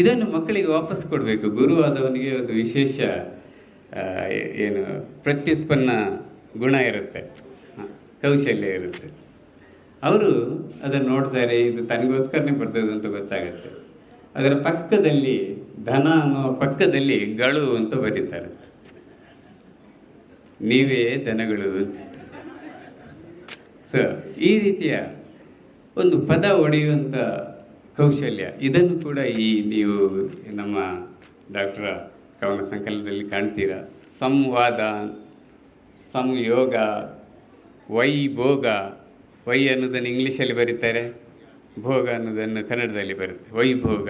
ಇದನ್ನು ಮಕ್ಕಳಿಗೆ ವಾಪಸ್ ಕೊಡಬೇಕು. ಗುರುವಾದವನಿಗೆ ಒಂದು ವಿಶೇಷ ಏನು ಪ್ರತ್ಯುತ್ಪನ್ನ ಗುಣ ಇರುತ್ತೆ, ಕೌಶಲ್ಯ ಇರುತ್ತೆ. ಅವರು ಅದನ್ನು ನೋಡ್ತಾರೆ, ಇದು ತನಗೋಸ್ಕರನೇ ಬರ್ತದೆ ಅಂತ ಗೊತ್ತಾಗುತ್ತೆ. ಅದರ ಪಕ್ಕದಲ್ಲಿ ಧನ ಅನ್ನೋ ಪಕ್ಕದಲ್ಲಿ ಗಳು ಅಂತ ಬರೀತಾರೆ, ನೀವೇ ದನಗಳು. ಸೊ ಈ ರೀತಿಯ ಒಂದು ಪದ ಹೊಡೆಯುವಂಥ ಕೌಶಲ್ಯ, ಇದನ್ನು ಕೂಡ ನೀವು ನಮ್ಮ ಡಾಕ್ಟರ್ ಕವನ ಸಂಕಲನದಲ್ಲಿ ಕಾಣ್ತೀರಾ. ಸಂವಾದ, ಸಂಯೋಗ, ವೈಭೋಗ. ವೈ ಅನ್ನೋದನ್ನು ಇಂಗ್ಲೀಷಲ್ಲಿ ಬರೀತಾರೆ, ಭೋಗ ಅನ್ನೋದನ್ನು ಕನ್ನಡದಲ್ಲಿ ಬರುತ್ತೆ, ವೈಭೋಗ.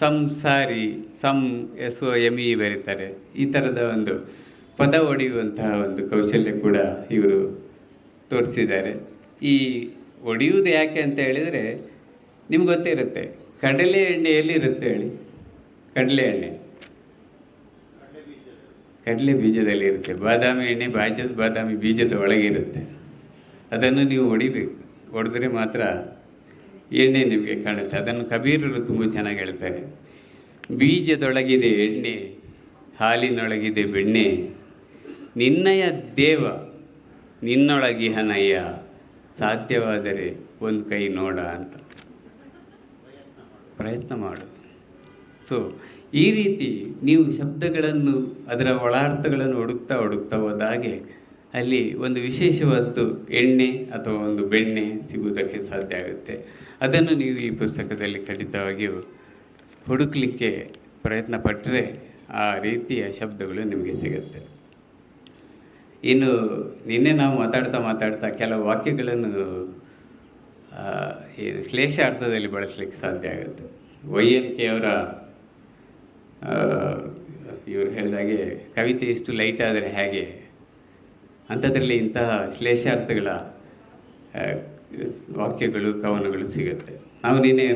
ಸಂಸಾರಿ, SOME ಬರೀತಾರೆ. ಈ ಥರದ ಒಂದು ಪದ ಹೊಡೆಯುವಂತಹ ಒಂದು ಕೌಶಲ್ಯ ಕೂಡ ಇವರು ತೋರಿಸಿದ್ದಾರೆ. ಈ ಹೊಡೆಯುವುದು ಯಾಕೆ ಅಂತ ಹೇಳಿದರೆ, ನಿಮ್ಗೆ ಗೊತ್ತೇ ಇರುತ್ತೆ, ಕಡಲೆ ಎಣ್ಣೆಯಲ್ಲಿ ಇರುತ್ತೆ ಹೇಳಿ, ಕಡಲೆ ಎಣ್ಣೆ ಕಡಲೆ ಬೀಜದಲ್ಲಿ ಇರುತ್ತೆ, ಬಾದಾಮಿ ಎಣ್ಣೆ ಬಾದಾಮಿ ಬೀಜದ ಒಳಗಿರುತ್ತೆ. ಅದನ್ನು ನೀವು ಹೊಡಿಬೇಕು, ಹೊಡೆದ್ರೆ ಮಾತ್ರ ಎಣ್ಣೆ ನಿಮಗೆ ಕಾಣುತ್ತೆ. ಅದನ್ನು ಕಬೀರರು ತುಂಬ ಚೆನ್ನಾಗಿ ಹೇಳ್ತಾರೆ. ಬೀಜದೊಳಗಿದೆ ಎಣ್ಣೆ, ಹಾಲಿನೊಳಗಿದೆ ಬೆಣ್ಣೆ, ನಿನ್ನಯ ದೇವ ನಿನ್ನೊಳಗಿಹನಯ್ಯ, ಸಾಧ್ಯವಾದರೆ ಒಂದು ಕೈ ನೋಡ ಅಂತ. ಪ್ರಯತ್ನ ಮಾಡು. ಸೊ ಈ ರೀತಿ ನೀವು ಶಬ್ದಗಳನ್ನು, ಅದರ ಒಳಾರ್ಥಗಳನ್ನು ಹುಡುಕ್ತಾ ಹೋದಾಗೆ ಅಲ್ಲಿ ಒಂದು ವಿಶೇಷವಾದ್ದು ಎಣ್ಣೆ ಅಥವಾ ಒಂದು ಬೆಣ್ಣೆ ಸಿಗುವುದಕ್ಕೆ ಸಾಧ್ಯ ಆಗುತ್ತೆ. ಅದನ್ನು ನೀವು ಈ ಪುಸ್ತಕದಲ್ಲಿ ಖಂಡಿತವಾಗಿಯೂ ಹುಡುಕಲಿಕ್ಕೆ ಪ್ರಯತ್ನ ಪಟ್ಟರೆ ಆ ರೀತಿಯ ಶಬ್ದಗಳು ನಿಮಗೆ ಸಿಗುತ್ತೆ. ಇನ್ನು ನಿನ್ನೆ ನಾವು ಮಾತಾಡ್ತಾ ಕೆಲವು ವಾಕ್ಯಗಳನ್ನು ಏನು ಶ್ಲೇಷಾರ್ಥದಲ್ಲಿ ಬಳಸಲಿಕ್ಕೆ ಸಾಧ್ಯ ಆಗುತ್ತೆ. YNK ಅವರ ಇವರು ಹೇಳಿದಾಗೆ ಕವಿತೆ ಇಷ್ಟು ಲೈಟ್ ಆದರೆ ಹೇಗೆ, ಅಂಥದ್ರಲ್ಲಿ ಇಂತಹ ಶ್ಲೇಷಾರ್ಥಗಳ ವಾಕ್ಯಗಳು, ಕವನಗಳು ಸಿಗುತ್ತೆ.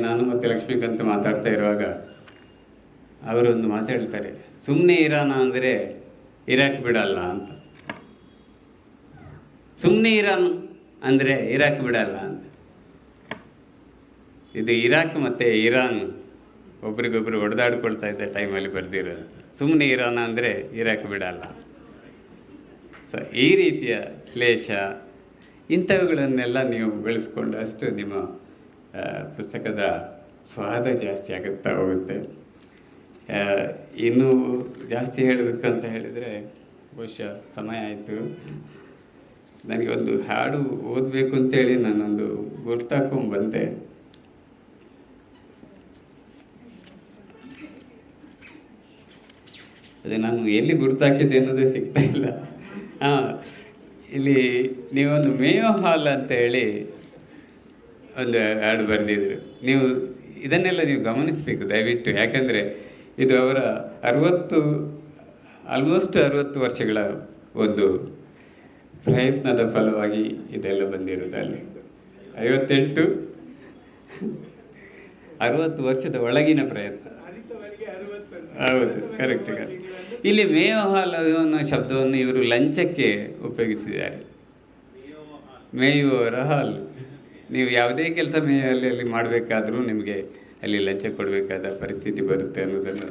ನಾನು ಮತ್ತು ಲಕ್ಷ್ಮೀಕಾಂತ್ ಮಾತಾಡ್ತಾ ಇರುವಾಗ ಅವರೊಂದು ಮಾತಾಡ್ತಾರೆ, ಸುಮ್ಮನೆ ಇರಾನ ಅಂದರೆ ಇರಾಕ್ ಬಿಡಲ್ಲ ಅಂತ. ಸುಮ್ಮನೆ ಇರಾನ್ ಅಂದರೆ ಇರಾಕ್ ಬಿಡಲ್ಲ ಅಂತ. ಇದು ಇರಾಕ್ ಮತ್ತು ಇರಾನ್ ಒಬ್ರಿಗೊಬ್ರು ಹೊಡೆದಾಡ್ಕೊಳ್ತಾ ಇದ್ದ ಟೈಮಲ್ಲಿ ಬರೆದಿರೋದು. ಸುಮ್ಮನೆ ಇರಾನ ಅಂದರೆ ಇರಾಕ್ ಬಿಡಲ್ಲ. ಸೊ ಈ ರೀತಿಯ ಕ್ಲೇಶ ಇಂಥವುಗಳನ್ನೆಲ್ಲ ನೀವು ಬೆಳೆಸ್ಕೊಂಡು ಅಷ್ಟು ನಿಮ್ಮ ಪುಸ್ತಕದ ಸ್ವಾದ ಜಾಸ್ತಿ ಆಗುತ್ತಾ ಹೋಗುತ್ತೆ. ಇನ್ನೂ ಜಾಸ್ತಿ ಹೇಳಬೇಕಂತ ಹೇಳಿದರೆ ಬಹುಶಃ ಸಮಯ ಆಯಿತು. ನನಗೆ ಒಂದು ಹಾಡು ಓದಬೇಕು ಅಂತೇಳಿ ನಾನೊಂದು ಗುರ್ತಾಕೊಂಡು ಬಂದೆ. ಅದೇ ನಾನು ಎಲ್ಲಿ ಗುರ್ತಾಕಿದ್ದೆ ಅನ್ನೋದೇ ಸಿಗ್ತಾ ಇಲ್ಲ. ಇಲ್ಲಿ ನೀವೊಂದು ಮೇಯೋ ಹಾಲ್ ಅಂತ ಹೇಳಿ ಒಂದು ಹಾಡು ಬರೆದಿದ್ರು. ನೀವು ಇದನ್ನೆಲ್ಲ ನೀವು ಗಮನಿಸಬೇಕು ದಯವಿಟ್ಟು. ಯಾಕಂದರೆ ಇದು ಅವರ ಆಲ್ಮೋಸ್ಟ್ 60 ವರ್ಷಗಳ ಒಂದು ಪ್ರಯತ್ನದ ಫಲವಾಗಿ ಇದೆಲ್ಲ ಬಂದಿರೋದಲ್ಲಿ. 60 ವರ್ಷದ ಒಳಗಿನ ಪ್ರಯತ್ನ. ಹೌದು, ಕರೆಕ್ಟ್. ಇಲ್ಲಿ ಮೇಯೋ ಹಾಲ್ ಅನ್ನೋ ಶಬ್ದವನ್ನು ಇವರು ಲಂಚಕ್ಕೆ ಉಪಯೋಗಿಸಿದ್ದಾರೆ. ಮೇಯುವವರ ಹಾಲ್. ನೀವು ಯಾವುದೇ ಕೆಲಸ ಮೇಯಲ್ಲಿ ಮಾಡಬೇಕಾದ್ರೂ ನಿಮಗೆ ಅಲ್ಲಿ ಲಂಚ ಕೊಡಬೇಕಾದ ಪರಿಸ್ಥಿತಿ ಬರುತ್ತೆ ಅನ್ನೋದನ್ನು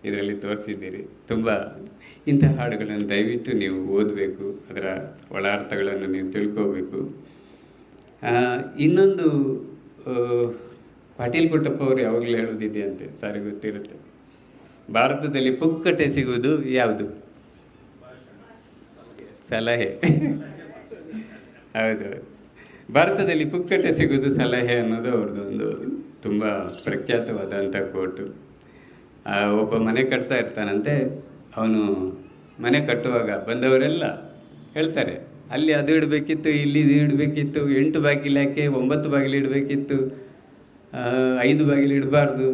ಇದರಲ್ಲಿ ತೋರಿಸಿದ್ದೀರಿ. ತುಂಬ ಇಂಥ ಹಾಡುಗಳನ್ನು ದಯವಿಟ್ಟು ನೀವು ಓದಬೇಕು, ಅದರ ಒಳಾರ್ಥಗಳನ್ನು ನೀವು ತಿಳ್ಕೋಬೇಕು. ಇನ್ನೊಂದು ಪಾಟೀಲ್ ಪುಟ್ಟಪ್ಪ ಅವರು ಯಾವಾಗಲೂ ಹೇಳೋದಿದೆಯಂತೆ, ಸಾರಿ ಗೊತ್ತಿರುತ್ತೆ, ಭಾರತದಲ್ಲಿ ಪುಕ್ಕಟೆ ಸಿಗುವುದು ಯಾವುದು? ಸಲಹೆ. ಹೌದು, ಭಾರತದಲ್ಲಿ ಪುಕ್ಕಟೆ ಸಿಗುವುದು ಸಲಹೆ ಅನ್ನೋದು ಅವ್ರದ್ದೊಂದು ತುಂಬ ಪ್ರಖ್ಯಾತವಾದಂಥ ಕೋಟು. ಒಬ್ಬ ಮನೆ ಕಟ್ತಾ ಇರ್ತಾನಂತೆ. ಅವನು ಮನೆ ಕಟ್ಟುವಾಗ ಬಂದವರೆಲ್ಲ ಹೇಳ್ತಾರೆ, ಅಲ್ಲಿ ಅದು ಇಡಬೇಕಿತ್ತು, ಇಲ್ಲಿ ಇದು ಇಡಬೇಕಿತ್ತು, 8 ಬಾಗಿಲು ಯಾಕೆ 9 ಬಾಗಿಲು ಇಡಬೇಕಿತ್ತು, 5 ಬಾಗಿಲು ಇಡಬಾರ್ದು,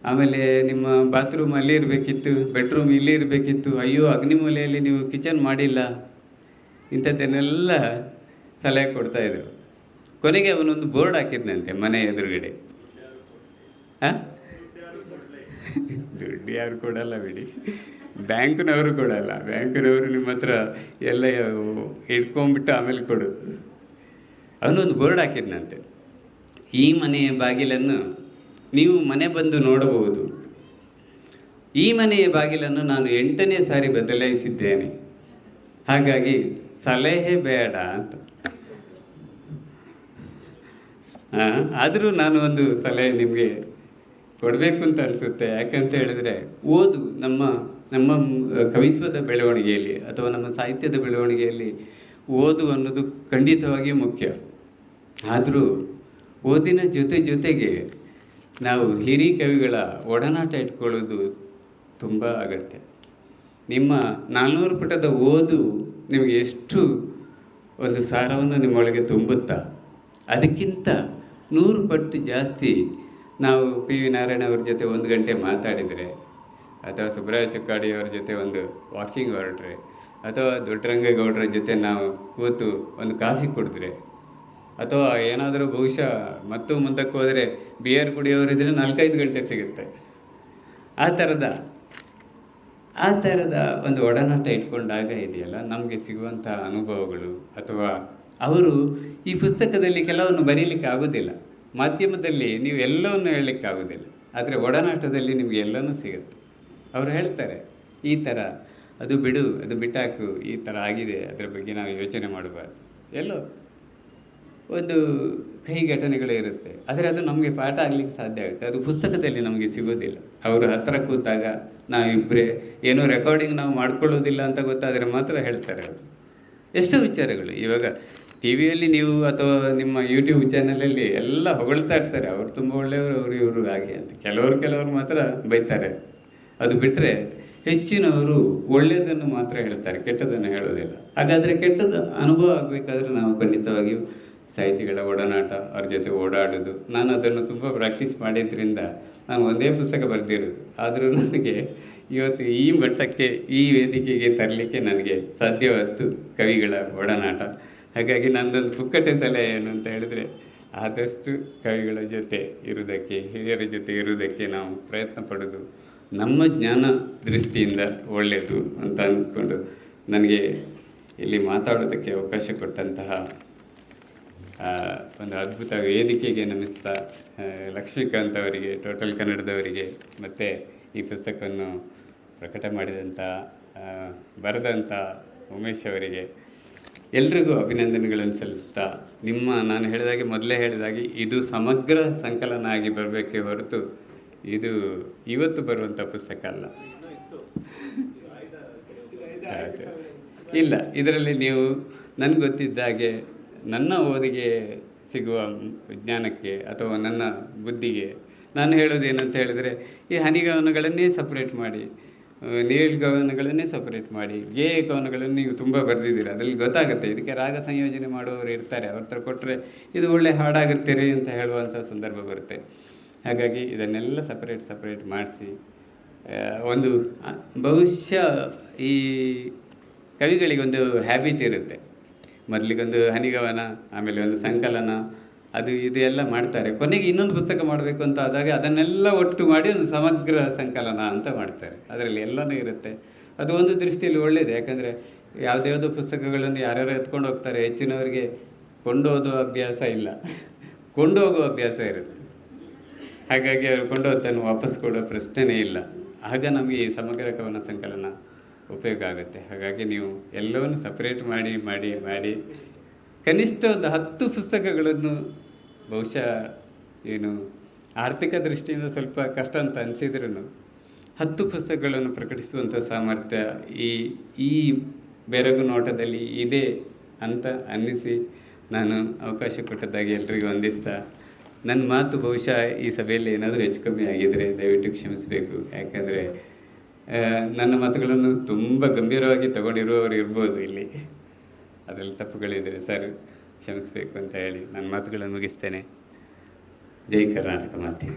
ಆಮೇಲೆ ನಿಮ್ಮ ಬಾತ್ರೂಮ್ ಅಲ್ಲಿ ಇರಬೇಕಿತ್ತು, ಬೆಡ್ರೂಮ್ ಇಲ್ಲಿ ಇರಬೇಕಿತ್ತು, ಅಯ್ಯೋ ಅಗ್ನಿಮೂಲೆಯಲ್ಲಿ ನೀವು ಕಿಚನ್ ಮಾಡಿಲ್ಲ, ಇಂಥದ್ದನ್ನೆಲ್ಲ ಸಲಹೆ ಕೊಡ್ತಾಯಿದ್ರು. ಕೊನೆಗೆ ಅವನೊಂದು ಬೋರ್ಡ್ ಹಾಕಿದ್ನಂತೆ ಮನೆ ಎದುರುಗಡೆ. ದುಡ್ಡು ಯಾರು ಕೊಡಲ್ಲ ಬಿಡಿ, ಬ್ಯಾಂಕ್ನವರು ಕೊಡಲ್ಲ. ಬ್ಯಾಂಕ್ನವರು ನಿಮ್ಮ ಹತ್ರ ಎಲ್ಲ ಇಟ್ಕೊಂಡ್ಬಿಟ್ಟು ಆಮೇಲೆ ಕೊಡೋದು. ಅವನೊಂದು ಬೋರ್ಡ್ ಹಾಕಿದ್ನಂತೆ, ಈ ಮನೆಯ ಬಾಗಿಲನ್ನು ನೀವು ಮನೆ ಬಂದು ನೋಡಬಹುದು, ಈ ಮನೆಯ ಬಾಗಿಲನ್ನು ನಾನು 8ನೇ ಸಾರಿ ಬದಲಾಯಿಸಿದ್ದೇನೆ, ಹಾಗಾಗಿ ಸಲಹೆ ಬೇಡ ಅಂತ. ಆದರೂ ನಾನು ಒಂದು ಸಲಹೆ ನಿಮಗೆ ಕೊಡಬೇಕು ಅಂತ ಅನಿಸುತ್ತೆ. ಯಾಕಂತ ಹೇಳಿದ್ರೆ, ಓದು ನಮ್ಮ ಕವಿತ್ವದ ಬೆಳವಣಿಗೆಯಲ್ಲಿ ಅಥವಾ ನಮ್ಮ ಸಾಹಿತ್ಯದ ಬೆಳವಣಿಗೆಯಲ್ಲಿ ಓದು ಅನ್ನೋದು ಖಂಡಿತವಾಗಿಯೂ ಮುಖ್ಯ. ಆದರೂ ಓದಿನ ಜೊತೆಗೆ ನಾವು ಹಿರಿಯ ಕವಿಗಳ ಒಡನಾಟ ಇಟ್ಕೊಳ್ಳೋದು ತುಂಬ ಅಗತ್ಯ. ನಿಮ್ಮ 400 ಪುಟದ ಓದು ನಿಮಗೆ ಎಷ್ಟು ಒಂದು ಸಾರವನ್ನು ನಿಮ್ಮೊಳಗೆ ತುಂಬುತ್ತಾ, ಅದಕ್ಕಿಂತ 100 ಪಟ್ಟು ಜಾಸ್ತಿ ನಾವು PV ನಾರಾಯಣ ಅವ್ರ ಜೊತೆ 1 ಗಂಟೆ ಮಾತಾಡಿದರೆ, ಅಥವಾ ಸುಬ್ರಾಯ ಚುಕ್ಕಾಡಿಯವರ ಜೊತೆ ಒಂದು ವಾಕಿಂಗ್ ಹೊರಟ್ರೆ, ಅಥವಾ ದೊಡ್ಡರಂಗೇಗೌಡರ ಜೊತೆ ನಾವು ಕೂತು ಒಂದು ಕಾಫಿ ಕುಡಿದ್ರೆ, ಅಥವಾ ಏನಾದರೂ ಬಹುಶಃ ಮತ್ತು ಮುಂದಕ್ಕೆ ಹೋದರೆ ಬಿಯರ್ ಕುಡಿಯೋರಿದ್ರೆ 4-5 ಗಂಟೆ ಸಿಗುತ್ತೆ. ಆ ಥರದ ಒಂದು ಒಡನಾಟ ಇಟ್ಕೊಂಡಾಗ ಇದೆಯಲ್ಲ, ನಮಗೆ ಸಿಗುವಂಥ ಅನುಭವಗಳು, ಅಥವಾ ಅವರು ಈ ಪುಸ್ತಕದಲ್ಲಿ ಕೆಲವನ್ನು ಬರೀಲಿಕ್ಕೆ ಆಗೋದಿಲ್ಲ, ಮಾಧ್ಯಮದಲ್ಲಿ ನೀವು ಎಲ್ಲವನ್ನು ಹೇಳಲಿಕ್ಕಾಗೋದಿಲ್ಲ, ಆದರೆ ಒಡನಾಟದಲ್ಲಿ ನಿಮಗೆ ಎಲ್ಲನೂ ಸಿಗುತ್ತೆ. ಅವರು ಹೇಳ್ತಾರೆ, ಈ ಥರ ಅದು ಬಿಡು, ಅದು ಬಿಟ್ಟಾಕು, ಈ ಥರ ಆಗಿದೆ, ಅದರ ಬಗ್ಗೆ ನಾವು ಯೋಚನೆ ಮಾಡಬಾರ್ದು. ಎಲ್ಲೋ ಒಂದು ಕಹಿ ಘಟನೆಗಳೇ ಇರುತ್ತೆ, ಆದರೆ ಅದು ನಮಗೆ ಪಾಠ ಆಗಲಿಕ್ಕೆ ಸಾಧ್ಯ ಆಗುತ್ತೆ. ಅದು ಪುಸ್ತಕದಲ್ಲಿ ನಮಗೆ ಸಿಗೋದಿಲ್ಲ. ಅವರು ಹತ್ತಿರ ಕೂತಾಗ ನಾವಿಬ್ಬರೇ ಏನೋ ರೆಕಾರ್ಡಿಂಗ್ ನಾವು ಮಾಡ್ಕೊಳ್ಳೋದಿಲ್ಲ ಅಂತ ಗೊತ್ತಾದರೆ ಮಾತ್ರ ಹೇಳ್ತಾರೆ ಅವರು. ಎಷ್ಟೋ ವಿಚಾರಗಳು ಇವಾಗ ಟಿ ವಿಯಲ್ಲಿ ನೀವು ಅಥವಾ ನಿಮ್ಮ ಯೂಟ್ಯೂಬ್ ಚಾನಲಲ್ಲಿ ಎಲ್ಲ ಹೊಗಳ್ತಾ ಇರ್ತಾರೆ, ಅವರು ತುಂಬ ಒಳ್ಳೆಯವರು, ಅವರು ಇವರು ಹಾಗೆ ಅಂತ. ಕೆಲವರು ಮಾತ್ರ ಬೈತಾರೆ. ಅದು ಬಿಟ್ಟರೆ ಹೆಚ್ಚಿನವರು ಒಳ್ಳೆಯದನ್ನು ಮಾತ್ರ ಹೇಳ್ತಾರೆ, ಕೆಟ್ಟದನ್ನು ಹೇಳೋದಿಲ್ಲ. ಹಾಗಾದರೆ ಕೆಟ್ಟದ್ದು ಅನುಭವ ಆಗಬೇಕಾದ್ರೆ ನಾವು ಖಂಡಿತವಾಗಿಯೂ ಸಾಹಿತಿಗಳ ಒಡನಾಟ, ಅವ್ರ ಜೊತೆ ಓಡಾಡೋದು. ನಾನು ಅದನ್ನು ತುಂಬ ಪ್ರಾಕ್ಟೀಸ್ ಮಾಡಿದ್ರಿಂದ ನಾನು ಒಂದೇ ಪುಸ್ತಕ ಬರೆದಿರೋದು, ಆದರೂ ನನಗೆ ಇವತ್ತು ಈ ಮಟ್ಟಕ್ಕೆ, ಈ ವೇದಿಕೆಗೆ ತರಲಿಕ್ಕೆ ನನಗೆ ಸಾಧ್ಯವಾದ್ದು ಕವಿಗಳ ಒಡನಾಟ. ಹಾಗಾಗಿ ನನ್ನದೊಂದು ಪುಕ್ಕಟೆ ಸಲಹೆ ಏನು ಅಂತ ಹೇಳಿದ್ರೆ, ಆದಷ್ಟು ಕವಿಗಳ ಜೊತೆ ಇರುವುದಕ್ಕೆ, ಹಿರಿಯರ ಜೊತೆ ಇರುವುದಕ್ಕೆ ನಾವು ಪ್ರಯತ್ನ ಪಡೋದು ನಮ್ಮ ಜ್ಞಾನ ದೃಷ್ಟಿಯಿಂದ ಒಳ್ಳೆಯದು ಅಂತ ಅನ್ನಿಸ್ಕೊಂಡು, ನನಗೆ ಇಲ್ಲಿ ಮಾತಾಡೋದಕ್ಕೆ ಅವಕಾಶ ಕೊಟ್ಟಂತಹ ಒಂದು ಅದ್ಭುತ ವೇದಿಕೆಗೆ ನಮಿಸ್ತಾ, ಲಕ್ಷ್ಮೀಕಾಂತ್ ಅವರಿಗೆ, ಟೋಟಲ್ ಕನ್ನಡದವರಿಗೆ, ಮತ್ತು ಈ ಪುಸ್ತಕವನ್ನು ಪ್ರಕಟ ಮಾಡಿದಂಥ, ಬರೆದಂಥ ಉಮೇಶ್ ಅವರಿಗೆ ಎಲ್ರಿಗೂ ಅಭಿನಂದನೆಗಳನ್ನು ಸಲ್ಲಿಸ್ತಾ, ನಾನು ಮೊದಲೇ ಹೇಳಿದಾಗೆ ಇದು ಸಮಗ್ರ ಸಂಕಲನ ಆಗಿ ಬರಬೇಕೇ ಹೊರತು ಇದು ಇವತ್ತು ಬರುವಂಥ ಪುಸ್ತಕ ಅಲ್ಲ. ಇಲ್ಲ, ಇದರಲ್ಲಿ ನೀವು ನನಗೆ ಗೊತ್ತಿದ್ದಾಗೆ ನನ್ನ ಓದಿಗೆ ಸಿಗುವ ಜ್ಞಾನಕ್ಕೆ ಅಥವಾ ನನ್ನ ಬುದ್ಧಿಗೆ ನಾನು ಹೇಳೋದೇನಂತ ಹೇಳಿದರೆ, ಈ ಹನಿಗವನಗಳನ್ನೇ ಸಪ್ರೇಟ್ ಮಾಡಿ, ನೀಳ್ಗವನಗಳನ್ನೇ ಸಪ್ರೇಟ್ ಮಾಡಿ, ಗೇಯ ಕವನಗಳನ್ನು ನೀವು ತುಂಬ ಬರೆದಿದ್ದೀರ, ಅದರಲ್ಲಿ ಗೊತ್ತಾಗುತ್ತೆ. ಇದಕ್ಕೆ ರಾಗ ಸಂಯೋಜನೆ ಮಾಡುವವರು ಇರ್ತಾರೆ, ಅವ್ರ ಹತ್ರ ಕೊಟ್ಟರೆ ಇದು ಒಳ್ಳೆ ಹಾಡಾಗುತ್ತೆ ರೀ ಅಂತ ಹೇಳುವಂಥ ಸಂದರ್ಭ ಬರುತ್ತೆ. ಹಾಗಾಗಿ ಇದನ್ನೆಲ್ಲ ಸಪ್ರೇಟ್ ಮಾಡಿಸಿ, ಒಂದು ಬಹುಶಃ ಈ ಕವಿಗಳಿಗೊಂದು ಹ್ಯಾಬಿಟ್ ಇರುತ್ತೆ, ಮೊದಲಿಗೊಂದು ಹನಿಗವನ, ಆಮೇಲೆ ಒಂದು ಸಂಕಲನ, ಅದು ಇದು ಎಲ್ಲ ಮಾಡ್ತಾರೆ. ಕೊನೆಗೆ ಇನ್ನೊಂದು ಪುಸ್ತಕ ಮಾಡಬೇಕು ಅಂತ ಆದಾಗ ಅದನ್ನೆಲ್ಲ ಒಟ್ಟು ಮಾಡಿ ಒಂದು ಸಮಗ್ರ ಸಂಕಲನ ಅಂತ ಮಾಡ್ತಾರೆ. ಅದರಲ್ಲಿ ಎಲ್ಲನೂ ಇರುತ್ತೆ. ಅದು ಒಂದು ದೃಷ್ಟಿಯಲ್ಲಿ ಒಳ್ಳೆಯದು. ಯಾಕಂದರೆ ಯಾವುದ್ಯಾವುದೋ ಪುಸ್ತಕಗಳನ್ನು ಯಾರ್ಯಾರು ಎತ್ಕೊಂಡು ಹೋಗ್ತಾರೆ, ಹೆಚ್ಚಿನವರಿಗೆ ಕೊಂಡೋದೋ ಅಭ್ಯಾಸ ಇಲ್ಲ, ಕೊಂಡೋಗೋ ಅಭ್ಯಾಸ ಇರುತ್ತೆ. ಹಾಗಾಗಿ ಅವರು ಕೊಂಡೋಗ್ತಾನೆ ವಾಪಸ್ ಕೊಡೋ ಪ್ರಶ್ನೆನೇ ಇಲ್ಲ. ಆಗ ನಮಗೆ ಈ ಸಮಗ್ರ ಕವನ ಸಂಕಲನ ಉಪಯೋಗ ಆಗುತ್ತೆ. ಹಾಗಾಗಿ ನೀವು ಎಲ್ಲವನ್ನು ಸಪ್ರೇಟ್ ಮಾಡಿ ಮಾಡಿ ಮಾಡಿ ಕನಿಷ್ಠ ಒಂದು 10 ಪುಸ್ತಕಗಳನ್ನು, ಬಹುಶಃ ಏನು ಆರ್ಥಿಕ ದೃಷ್ಟಿಯಿಂದ ಸ್ವಲ್ಪ ಕಷ್ಟ ಅಂತ ಅನಿಸಿದ್ರೂ 10 ಪುಸ್ತಕಗಳನ್ನು ಪ್ರಕಟಿಸುವಂಥ ಸಾಮರ್ಥ್ಯ ಈ ಬೆರಗು ನೋಟದಲ್ಲಿ ಇದೆ ಅಂತ ಅನ್ನಿಸಿ ನಾನು ಅವಕಾಶ ಕೊಟ್ಟದ್ದಾಗಿ ಎಲ್ರಿಗೂ ವಂದಿಸ್ತಾ, ನನ್ನ ಮಾತು ಬಹುಶಃ ಈ ಸಭೆಯಲ್ಲಿ ಏನಾದರೂ ಹೆಚ್ಚು ಕಮ್ಮಿ ಆಗಿದರೆ ದಯವಿಟ್ಟು ಕ್ಷಮಿಸಬೇಕು. ಯಾಕಂದರೆ ನನ್ನ ಮಾತುಗಳನ್ನು ತುಂಬ ಗಂಭೀರವಾಗಿ ತಗೊಂಡಿರುವವರು ಇರ್ಬೋದು ಇಲ್ಲಿ, ಅದರಲ್ಲಿ ತಪ್ಪುಗಳಿದ್ದರೆ ಸರ್ ಕ್ಷಮಿಸಬೇಕು ಅಂತ ಹೇಳಿ ನನ್ನ ಮಾತುಗಳನ್ನು ಮುಗಿಸ್ತೇನೆ. ಜೈ ಕರ್ನಾಟಕ ಮಾತೆ.